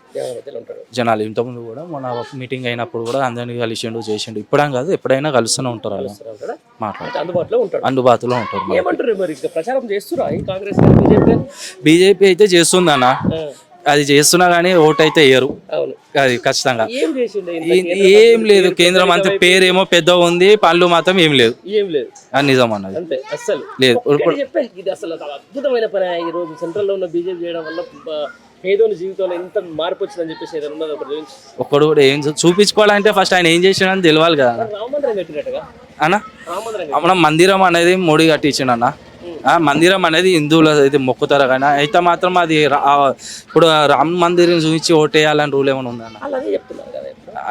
జనాలు ఇంతకుముందు కూడా మన మీటింగ్ అయినప్పుడు కూడా అందరినీ కలిసిండు చేసిండు. ఇప్పుడే కాదు ఎప్పుడైనా కలుస్తూనే ఉంటారు అలా మాట్లాడు, అందుబాటులో ఉంటారు.
ఏమంటారు మరి ప్రచారం చేస్తురా కాంగ్రెస్
బీజేపీ అయితే చేస్తుంది అన్న, అది చేస్తున్నా కానీ ఓటు అయితే వేయరు, అది ఖచ్చితంగా. ఏం లేదు, కేంద్ర మంత్రి పేరేమో పెద్దగా ఉంది, పనులు మాత్రం ఏం లేదు. అది నిజం అన్నది లేదు.
ఇది అసలు అద్భుతమైన పని. ఈ రోజు సెంట్రల్ లో ఉన్న బీజేపీ చేయడం వల్ల పేదోని జీవితంలో ఎంత మార్పు వచ్చిందని చెప్పేసి ఏదైనా ఉన్నది ఒకటి
ఒక్కడు కూడా ఏం చూపించుకోవాలంటే ఫస్ట్ ఆయన ఏం చేసాడని తెలియాలి కదా
రామమందిరం కట్టినట్టుగా
అన్న. మన మందిరం అనేది మోడీ కట్టించిండు అన్న. మందిరం అనేది హిందువులు అయితే మొక్కుతారు కానీ అయితే మాత్రం అది ఇప్పుడు రామ మందిరం చూపించి ఓటేయాలని రూల్ ఏమైనా ఉందన్న?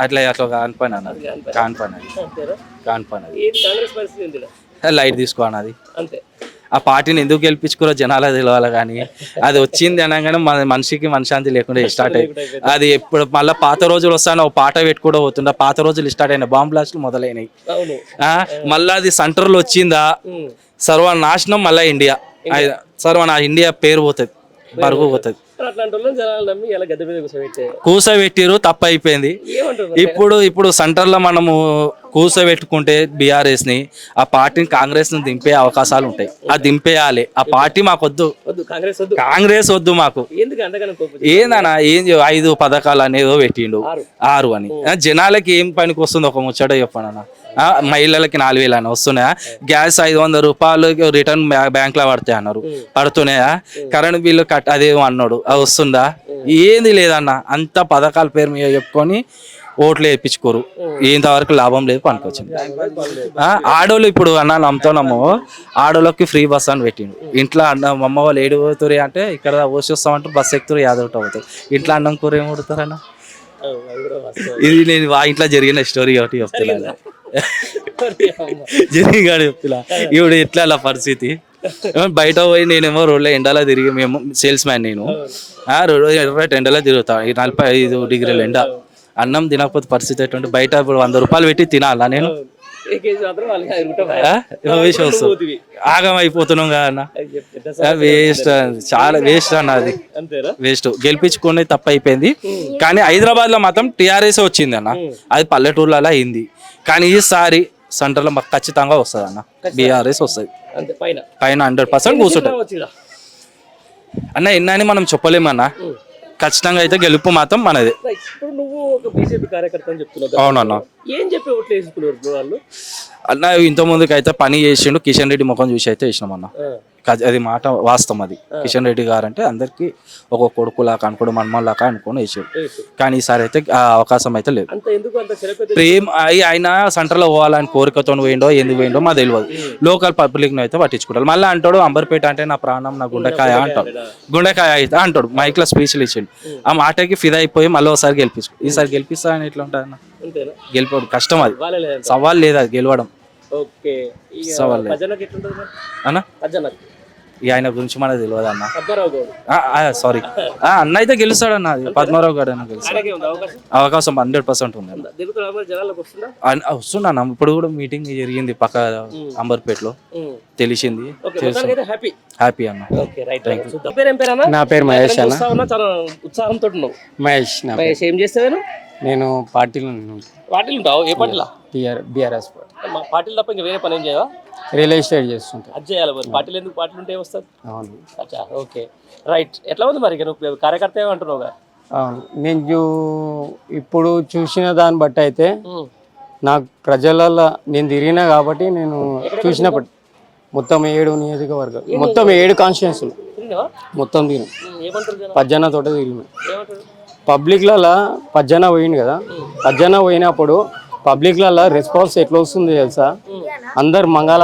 అట్లా కానిపని అన్నది, కానిపని లైట్ తీసుకో అన్నది. ఆ పార్టీని ఎందుకు గెలిపించుకోరో జనాలు తెలియాలి కానీ అది వచ్చింది అనగానే మన మనిషికి మనశాంతి లేకుండా స్టార్ట్ అయ్యి అది ఎప్పుడు మళ్ళీ పాత రోజులు వస్తాను పాట పెట్టుకుంటూ పోతుందా, పాత రోజులు స్టార్ట్ అయినాయి, బాంబ్ బ్లాస్ట్లు మొదలైనవి. మళ్ళీ అది సెంటర్లో వచ్చిందా సర్వనాశనం, మళ్ళీ ఇండియా ఇండియా పేరు పోతుంది, పరుగు పోతుంది. కూసబెట్టిరు, తప్పు అయిపోయింది. ఇప్పుడు సెంటర్ లో మనము కూసబెట్టుకుంటే బీఆర్ఎస్ ని, ఆ పార్టీని కాంగ్రెస్ ని దింపే అవకాశాలు ఉంటాయి. అది దింపేయాలి. ఆ పార్టీ మాకు వద్దు, కాంగ్రెస్ వద్దు మాకు. ఏందన్నా 5 పథకాలు అనేదో పెట్టిండు, 6 అని. జనాలకి ఏం పనికి వస్తుంది ఒక ముచ్చట చెప్పనన్నా. మహిళలకి 4,000 అని వస్తున్నాయా? గ్యాస్ 500 రూపాయలు రిటర్న్ బ్యాంక్ లో పడతాయి అన్నారు, పడుతున్నాయా? కరెంట్ బిల్లు అదేమో అన్నాడు, అది వస్తుందా? ఏంది లేదన్న. అంత పథకాల పేరు మీద చెప్పుకొని ఓట్లు వేయించుకోరు, ఇంతవరకు లాభం లేదు, పనికొచ్చింది. ఆడోళ్ళు ఇప్పుడు అన్న నమ్ముతున్నాము, ఆడోళ్ళకి ఫ్రీ బస్ అని పెట్టిండు. ఇంట్లో అమ్మ వాళ్ళు 7 పోతురు అంటే ఇక్కడ వస్తామంటారు, బస్ ఎక్కుతారు, యాదవ్ అవుతారు. ఇంట్లో అన్నం కూర ఏం కొడుతారన్న? ఇది నేను ఇంట్లో జరిగిన స్టోరీ ఒకటి చెప్తున్నా, జరిగాడు చెప్తున్నా. ఇప్పుడు ఎట్లా అలా పరిస్థితి. బయట పోయి నేనేమో రోడ్లో ఎండలో తిరిగి, మేము సేల్స్ మ్యాన్, నేను ఎండలో తిరుగుతా, 45 డిగ్రీల ఎండ. అన్నం తినకపోతే పరిస్థితి ఎటువంటి. బయట ఇప్పుడు 100 రూపాయలు పెట్టి తినాలా నేను? ఆగం అయిపోతున్నాం కదా అన్న. వేస్ట్, చాలా వేస్ట్ అన్న, అది వేస్ట్. గెలిపించుకునే తప్పు అయిపోయింది. కానీ హైదరాబాద్ లో మాత్రం టీఆర్ఎస్ వచ్చింది అన్న, అది పల్లెటూర్లలో అయింది. కానీ ఈసారి సెంటర్ లో మాకు ఖచ్చితంగా వస్తుంది అన్న, బీఆర్ఎస్ వస్తుంది పైన 100% కూర్చుంటుంది అన్న. ఎన్నని మనం చెప్పలేమన్నా, ఖచ్చితంగా అయితే గెలుపు మాత్రం మనది. అవునన్నా.
ఏం చెప్పి ఓట్లు వేసుకున్నారు వాళ్ళు
అన్న? ఇంత ముందుకు అయితే పని చేసిండు, కిషన్ రెడ్డి ముఖం చూసి అయితే వేసినాం అన్న. అది మాట వాస్తవం. అది కిషన్ రెడ్డి గారు అంటే అందరికి ఒక కొడుకులాగా అనుకోడు, మనమల్లాగా అనుకుని వేసాడు. కానీ ఈసారి అయితే ఆ అవకాశం అయితే లేదు. ప్రేమ ఆయన సెంటర్ లో పోవాలని కోరికతో పోయిండో ఎందుకు పోయిండో మా తెలియదు. లోకల్ పబ్లిక్ అయితే పట్టించుకుంటారు. మళ్ళీ అంటాడు అంబర్పేట అంటే నా ప్రాణం, నా గుండెకాయ అంటాడు. గుండెకాయ అయితే అంటాడు, మైక్ లో స్పీచ్లు ఇచ్చిండు. ఆ మాటకి ఫిదా అయిపోయి మళ్ళీ ఒకసారి గెలిపించు. ఈసారి గెలిపిస్తా అని ఎట్లా ఉంటుంది అన్న? గెలిపడం కష్టం, అది సవాల్ లేదు, అది గెలవడం సవాల్ అన్న. ఆయన గురించి మనకు తెలియదు అన్న. సారీ అన్న అయితే గెలుస్తాడు అన్న, అది పద్మారావు గారు అన్న గెలుస్తాడు. అవకాశం 100% ఉంది అన్న. వస్తున్నా. ఇప్పుడు కూడా మీటింగ్ జరిగింది పక్క అంబర్పేటలో, తెలిసింది. హ్యాపీ అన్న.
నా పేరు మహేష్ అన్న.
ఉత్సాహంతో
మహేష్.
ఏం చేస్తాను
నేను పార్టీలో
ఉంటావు? ఏ పార్టీలా?
బీఆర్ఎస్
పార్టీలు తప్ప ఇంకా వేరే పని ఏం చేయవా?
రియల్ ఎస్టేట్ చేస్తుంటా.
అది చేయాలి మరి. పార్టీలు ఎందుకు? పార్టీలు ఉంటే వస్తుంది.
అవును.
అచ్చా, ఓకే, రైట్. ఎట్లా ఉంది మరి? నువ్వు కార్యకర్త ఏమంటున్నావుగా?
అవును. నేను ఇప్పుడు చూసిన దాన్ని బట్టి అయితే నాకు ప్రజలలో నేను తిరిగినా కాబట్టి నేను చూసినప్పుడు మొత్తం 7 నియోజకవర్గాలు, మొత్తం 7 కాన్స్టిట్యున్సీలు మొత్తం తిరిగిన. పజ్జన్న తోట తిరిగిన. పబ్లిక్లలో పజ్జన్న పోయింది కదా, పజ్జన్న పోయినప్పుడు పబ్లిక్లలో రెస్పాన్స్ ఎట్లా వస్తుంది తెలుసా? అందరు మంగళ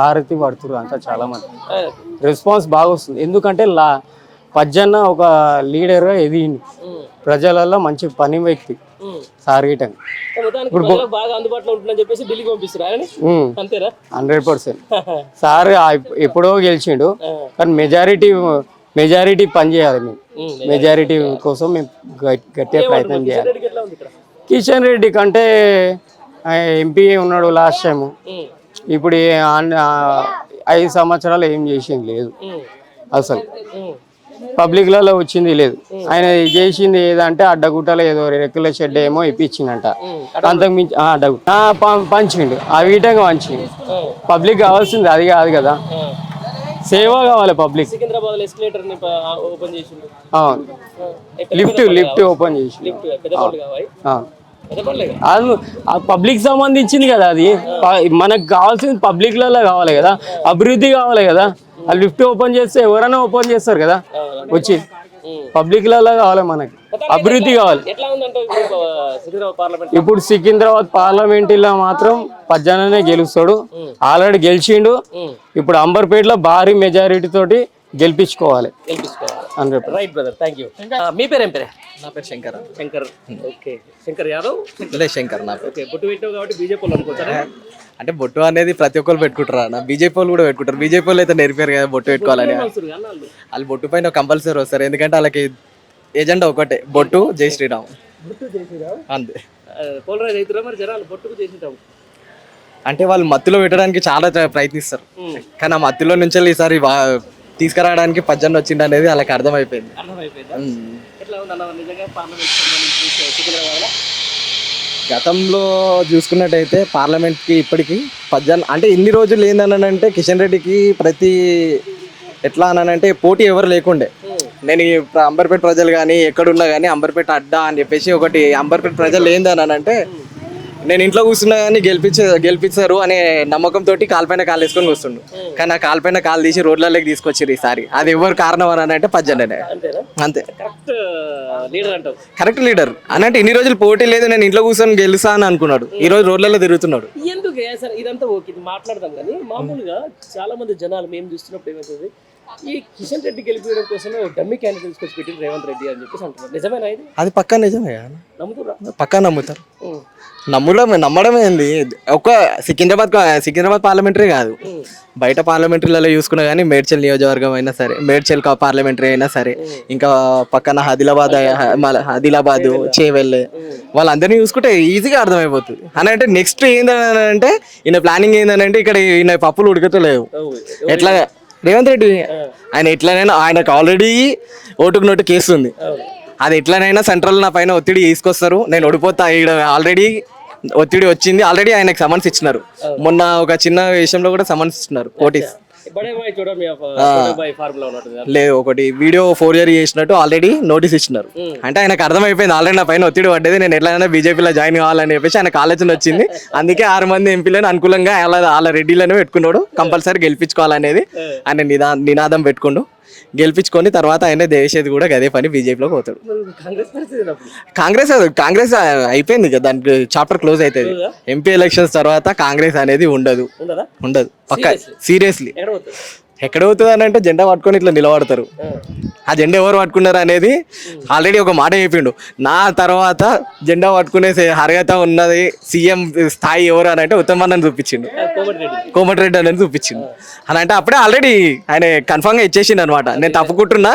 హారతి పడుతున్నారు అంతా, చాలా మంది రెస్పాన్స్ బాగా వస్తుంది. ఎందుకంటే పజ్జన్న ఒక లీడర్గా ఎదిగింది, ప్రజలలో మంచి పని వ్యక్తి, సార్గిటంగా. ఇప్పుడు 100% సార్ ఎప్పుడో గెలిచిండు, కానీ మెజారిటీ పని చేయాలి. మేము మెజారిటీ కోసం మేము గట్టిగా ప్రయత్నం చేయాలి. కిషన్ రెడ్డి కంటే ఎంపీ ఉన్నాడు లాస్ట్ టైం, ఇప్పుడు 5 సంవత్సరాలు ఏం చేసింది లేదు అసలు. పబ్లిక్లలో వచ్చింది లేదు. ఆయన చేసింది ఏదంటే అడ్డగుట్టలో ఏదో రెక్కుల షెడ్ ఏమో ఇప్పించిందంట. అంతకు మించి పంచిండు, ఆ వీటంగా పంచిండు. పబ్లిక్ కావాల్సింది అది కాదు కదా, సేవ కావాలి పబ్లిక్.
సికింద్రాబాద్ ఎస్కలేటర్ ఓపెన్ చేసిండు,
లిఫ్ట్ ఓపెన్ చేసి పబ్లిక్ సంబంధించింది కదా అది. మనకు కావాల్సింది పబ్లిక్లలో కావాలి కదా, అభివృద్ధి కావాలి కదా. ఆ లిఫ్ట్ ఓపెన్ చేస్తే ఎవరైనా ఓపెన్ చేస్తారు కదా వచ్చి. పబ్లిక్లలో కావాలి మనకి, అభివృద్ధి కావాలి. ఇప్పుడు సికింద్రాబాద్ పార్లమెంట్లో మాత్రం పజ్జననే గెలుస్తాడు, ఆల్రెడీ గెలిచిండు. ఇప్పుడు అంబర్పేటలో భారీ మెజారిటీ తోటి గెలిపించుకోవాలి.
Right brother, thank you. మీ పేరు ఏం పేరే?
నా పేరు శంకర్.
శంకర్, ఓకే. శంకర్ యాదవ్
శంకర్ నా పేరు.
ఓకే, బొట్టు పెట్టావు కాబట్టి బీజేపీ వాళ్ళు అనుకుంటారా?
అంటే బొట్టు అనేది ప్రతి ఒక్కరు పెట్టుకుంటారు అన్న, బీజేపీ వాళ్ళు కూడా పెట్టుకుంటారు. బీజేపీ వాళ్ళు అయితే నేర్పారు కదా బొట్టు పెట్టుకోవాలని. వాళ్ళు బొట్టు పైన కంపల్సరీ వస్తారు, ఎందుకంటే వాళ్ళకి ఏజెండా ఒకటే, బొట్టు జై శ్రీరామ్ అంతే.
పోలరైజ్ అవుతారా మరి జనాలు బొట్టుకు చేసేటాం?
అంటే వాళ్ళు మత్తులో పెట్టడానికి చాలా ప్రయత్నిస్తారు, కానీ ఆ మత్తులో నుంచి ఈసారి తీసుకురావడానికి పజ్జన్న వచ్చింది అనేది వాళ్ళకి అర్థమైపోయింది. గతంలో చూసుకున్నట్టయితే పార్లమెంట్కి ఇప్పటికి పజ్జన్న అంటే ఇన్ని రోజులు ఏందనంటే కిషన్ రెడ్డికి ప్రతి ఎట్లా అనంటే పోటీ ఎవరు లేకుండే. నేను ఈ అంబర్పేట ప్రజలు కానీ ఎక్కడున్నా కానీ అంబర్పేట అడ్డా అని చెప్పేసి ఒకటి అంబర్పేట ప్రజలు ఏందనంటే నేను ఇంట్లో కూర్చున్నా కానీ గెలిపిస్తారు అనే నమ్మకంతో కాల్పైన కాలు వేసుకొని కూర్చుండు. కానీ ఆ కాల్పైన కాలు తీసి రోడ్లలోకి తీసుకొచ్చారు ఈసారి. అది ఎవరు కారణం అని అంటే పజ్జన్ననే, అంతే. కరెక్ట్ లీడర్ అని అంటే ఇన్ని రోజులు పోటీ లేదు, నేను ఇంట్లో కూర్చొని గెలుస్తా అని అనుకున్నాడు. ఈ రోజు రోడ్లలో తిరుగుతున్నాడు.
ఎందుకు సార్ ఇదంతా ఓకే మాట్లాడదాం, కానీ మామూలుగా చాలా మంది జనాలు మేము చూస్తున్నప్పుడు ఏమవుతుంది, ఈ కిషన్ రెడ్డి గెలిపించడం కోసం డమ్మీ క్యాండిడేట్ తీసుకొచ్చి పెట్టి రేవంత్ రెడ్డి అని చెప్పేసి అంటున్నారు. నిజమేనా ఇది?
అది పక్కా నిజమే,
నమ్ముతారా?
పక్కా నమ్ముతారు. నమ్మడమే ఏంది, ఒక సికింద్రాబాద్ పార్లమెంటరీ కాదు, బయట పార్లమెంటరీలలో చూసుకున్నా కానీ మేడ్చల్ నియోజకవర్గం అయినా సరే, మేడ్చల్ పార్లమెంటరీ అయినా సరే, ఇంకా పక్కన ఆదిలాబాద్ చేవెళ్ళే వాళ్ళందరినీ చూసుకుంటే ఈజీగా అర్థమైపోతుంది. అని అంటే నెక్స్ట్ ఏంటంటే ఈయన ప్లానింగ్ ఏంటంటే ఇక్కడ ఈయన పప్పులు ఉడకతలేవు. ఎట్లా రేవంత్ రెడ్డి ఆయన ఎట్లనైనా, ఆయనకు ఆల్రెడీ ఓటుకు నోటు కేసు ఉంది, అది ఎట్లనైనా సెంట్రల్ నా పైన ఒత్తిడి తీసుకొస్తారు, నేను ఓడిపోతా. ఇక్కడ ఆల్రెడీ ఒత్తిడి వచ్చింది, ఆల్రెడీ ఆయనకు సమన్స్ ఇచ్చినారు. మొన్న ఒక చిన్న విషయంలో కూడా సమన్స్ ఇచ్చినారు నోటీస్. లేదు, ఒకటి వీడియో ఫోర్జరీ చేసినట్టు ఆల్రెడీ నోటీస్ ఇచ్చినారు. అంటే ఆయనకు అర్థమైపోయింది ఆల్రెడీ నా పైన ఒత్తిడి పడ్డది, నేను ఎట్లయినా బీజేపీలో జాయిన్ కావాలని చెప్పేసి ఆయనకు ఆలోచన వచ్చింది. అందుకే 6 మంది ఎంపీలను అనుకూలంగా వాళ్ళ రెడ్డిలను పెట్టుకున్నాడు. కంపల్సరీ గెలిపించుకోవాలనేది ఆయన నినాదం పెట్టుకుండు. గెలిపించుకొని తర్వాత ఆయన దేశేది కూడా అదే పని బీజేపీలోకి పోతాడు. కాంగ్రెస్ అయిపోయింది కదా, దానికి చాప్టర్ క్లోజ్ అవుతుంది. ఎంపీ ఎలక్షన్స్ తర్వాత కాంగ్రెస్ అనేది ఉండదు పక్కా. సీరియస్లీ ఎక్కడ అవుతుంది అని అంటే జెండా పట్టుకొని ఇట్లా నిలబడతారు. ఆ జెండా ఎవరు పట్టుకున్నారు అనేది ఆల్రెడీ ఒక మాట చెప్పిండు, నా తర్వాత జెండా పట్టుకునే అర్హత ఉన్నది సీఎం స్థాయి ఎవరు అని అంటే ఉత్తమన్నని చూపించిండు, కోమటిరెడ్డి అనేది చూపించిండు. అని అంటే అప్పుడే ఆల్రెడీ ఆయన కన్ఫామ్గా ఇచ్చేసిండు అనమాట, నేను తప్పుకుంటున్నా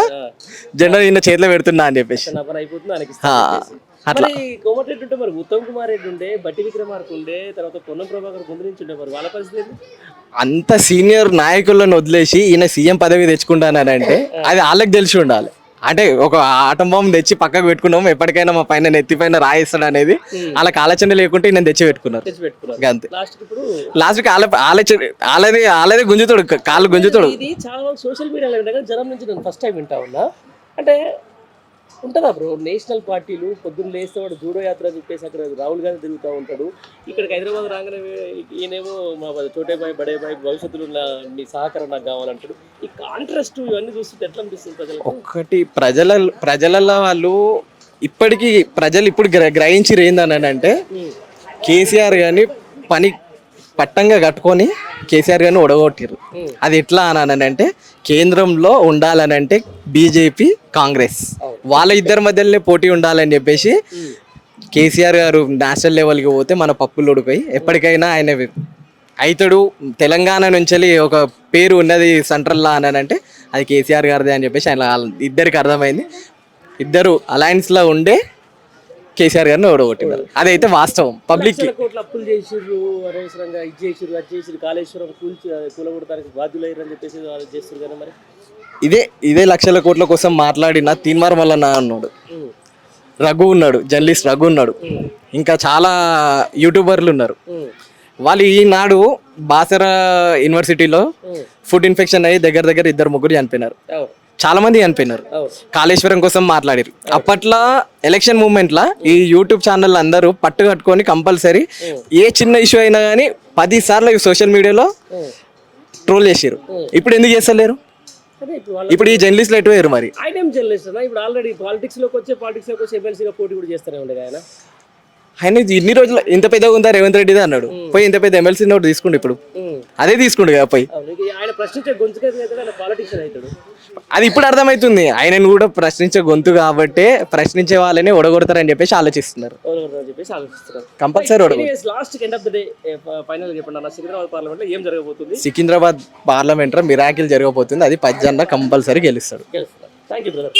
జెండా నిన్న చేతిలో పెడుతున్నా అని చెప్పేసి.
అట్లా కోమటిరెడ్డి ఉంటే మరి ఉత్తమ్ కుమార్ రెడ్డి ఉండే, బట్టి విక్రమార్క ఉండే, తర్వాత పొన్నం ప్రభాకర్ ముందు నుంచి ఉండే, మరి వాళ్ళ పరిస్థితి
అంత సీనియర్ నాయకులను వదిలేసి ఈయన సీఎం పదవి తెచ్చుకుంటానంటే అది వాళ్ళకి తెలిసి ఉండాలి. అంటే ఒక ఆటం బాంబు తెచ్చి పక్కకు పెట్టుకున్నాము, ఎప్పటికైనా మా పైన నెత్తి పైన రాయిస్తాడు అనేది వాళ్ళకి ఆలోచన లేకుంటే నేను తెచ్చి పెట్టుకున్నారు అంతే. లాస్ట్కి వాళ్ళదే గుంజుతాడు, కాళ్ళు గుంజుతాడు.
ఇది చాలా సోషల్ మీడియాలో జనం నుంచి నేను ఫస్ట్ టైం వింటా ఉన్నా. అంటే ఉంటుందా బ్రో, నేషనల్ పార్టీలు పొద్దున్న లేస్తే వాడు జూడో యాత్ర చెప్పేసి అక్కడ రాహుల్ గాంధీ తిరుగుతూ ఉంటాడు, ఇక్కడికి హైదరాబాద్ రాగానే ఈయనేమో మా చోటే బాయ్ బడే బాయ్ భవిష్యత్తులో మీ సహకారం నాకు కావాలంటాడు. ఈ కాంట్రాస్ట్ ఇవన్నీ చూస్తుంటే ఎట్లా అనిపిస్తుంది ప్రజలకు?
ఒకటి ప్రజలలో వాళ్ళు ఇప్పటికీ ప్రజలు ఇప్పుడు గ్రహించి ఏందని అంటే కేసీఆర్ గాని పని పట్టంగా కట్టుకొని కేసీఆర్ గారిని ఒడగొట్టారు. అది ఎట్లా అని అంటే కేంద్రంలో ఉండాలనంటే బీజేపీ కాంగ్రెస్ వాళ్ళ ఇద్దరి మధ్యలోనే పోటీ ఉండాలని చెప్పేసి కేసీఆర్ గారు నేషనల్ లెవెల్కి పోతే మన పప్పులు ఉడిపోయి ఎప్పటికైనా ఆయన అవుతాడు. తెలంగాణ నుంచి ఒక పేరు ఉన్నది సెంట్రల్లో అని అంటే అది కేసీఆర్ గారిదే అని చెప్పేసి ఆయన ఇద్దరికి అర్థమైంది. ఇద్దరు అలయన్స్లో ఉండే కేసీఆర్ గారిని ఓడగొట్టినారు. అదైతే వాస్తవం. పబ్లిక్
లక్షల కోట్ల అప్పులు చేసిర్రు, అనవసరంగా ఇది చేసిర్రు, అది చేసిర్రు, కాళేశ్వరం కూలగొడతానికి బాధ్యులయ్యారని చెప్పేసి వాళ్ళు చేస్తారు కదా మరి.
ఇదే లక్షల కోట్ల కోసం మాట్లాడిన తీన్మార్ మల్లన్న అన్నాడు, రఘు ఉన్నాడు, జర్నలిస్ట్ రఘు ఉన్నాడు, ఇంకా చాలా యూట్యూబర్లు ఉన్నారు. వాళ్ళు ఈనాడు బాసర యూనివర్సిటీలో ఫుడ్ ఇన్ఫెక్షన్ అయ్యి దగ్గర 2-3 చనిపోయినారు. చాలా మంది చనిపోయినారు. కాళేశ్వరం కోసం మాట్లాడారు. అప్పట్లో ఎలక్షన్ మూమెంట్ లా ఈ యూట్యూబ్ ఛానల్ అందరూ పట్టు కట్టుకొని కంపల్సరీ ఏ చిన్న ఇష్యూ అయినా కానీ 10 సార్లు సోషల్ మీడియాలో ట్రోల్ చేసారు. ఇప్పుడు ఎందుకు చేస్తలేరు? ఇప్పుడు ఈ జర్నలిస్టులు ఎటు వేరు మరి?
ఆయన ఏం జర్నలిస్ట్ అన్న, ఇప్పుడు ఆల్రెడీ పాలిటిక్స్ లోకి వచ్చి ఎమ్మెల్సీగా పోటీ కూడా చేస్తూనే ఉండగా
ఆయన ఇన్ని రోజులు ఇంత పెద్దగా ఉందా రేవంత్ రెడ్డిదే అన్నాడు. పోయి ఇంత పెద్ద ఎమ్మెల్సీ నోట్ తీసుకుండు, ఇప్పుడు అదే తీసుకుండు కదా పోయి.
ఆయన ప్రశ్నించే గొంతుకే పాలిటిక్స్ అవుతాడు.
అది ఇప్పుడు అర్థమవుతుంది. ఆయనను కూడా ప్రశ్నించే గొంతు కాబట్టే ప్రశ్నించే వాళ్ళని ఓడగొడతారని చెప్పేసి ఆలోచిస్తున్నారు. కంపల్సరీ ఓడగొడతారు.
Last end of the day final చెప్పండి అన్న, సికింద్రాబాద్ పార్లమెంట్ లో ఏం జరగబోతుంది?
సికింద్రాబాద్ పార్లమెంట్ లో మిరాకిల్ జరగబోతుంది. అది పజ్జన్న కంపల్సరీ గెలుస్తాడు.
Thank you brother.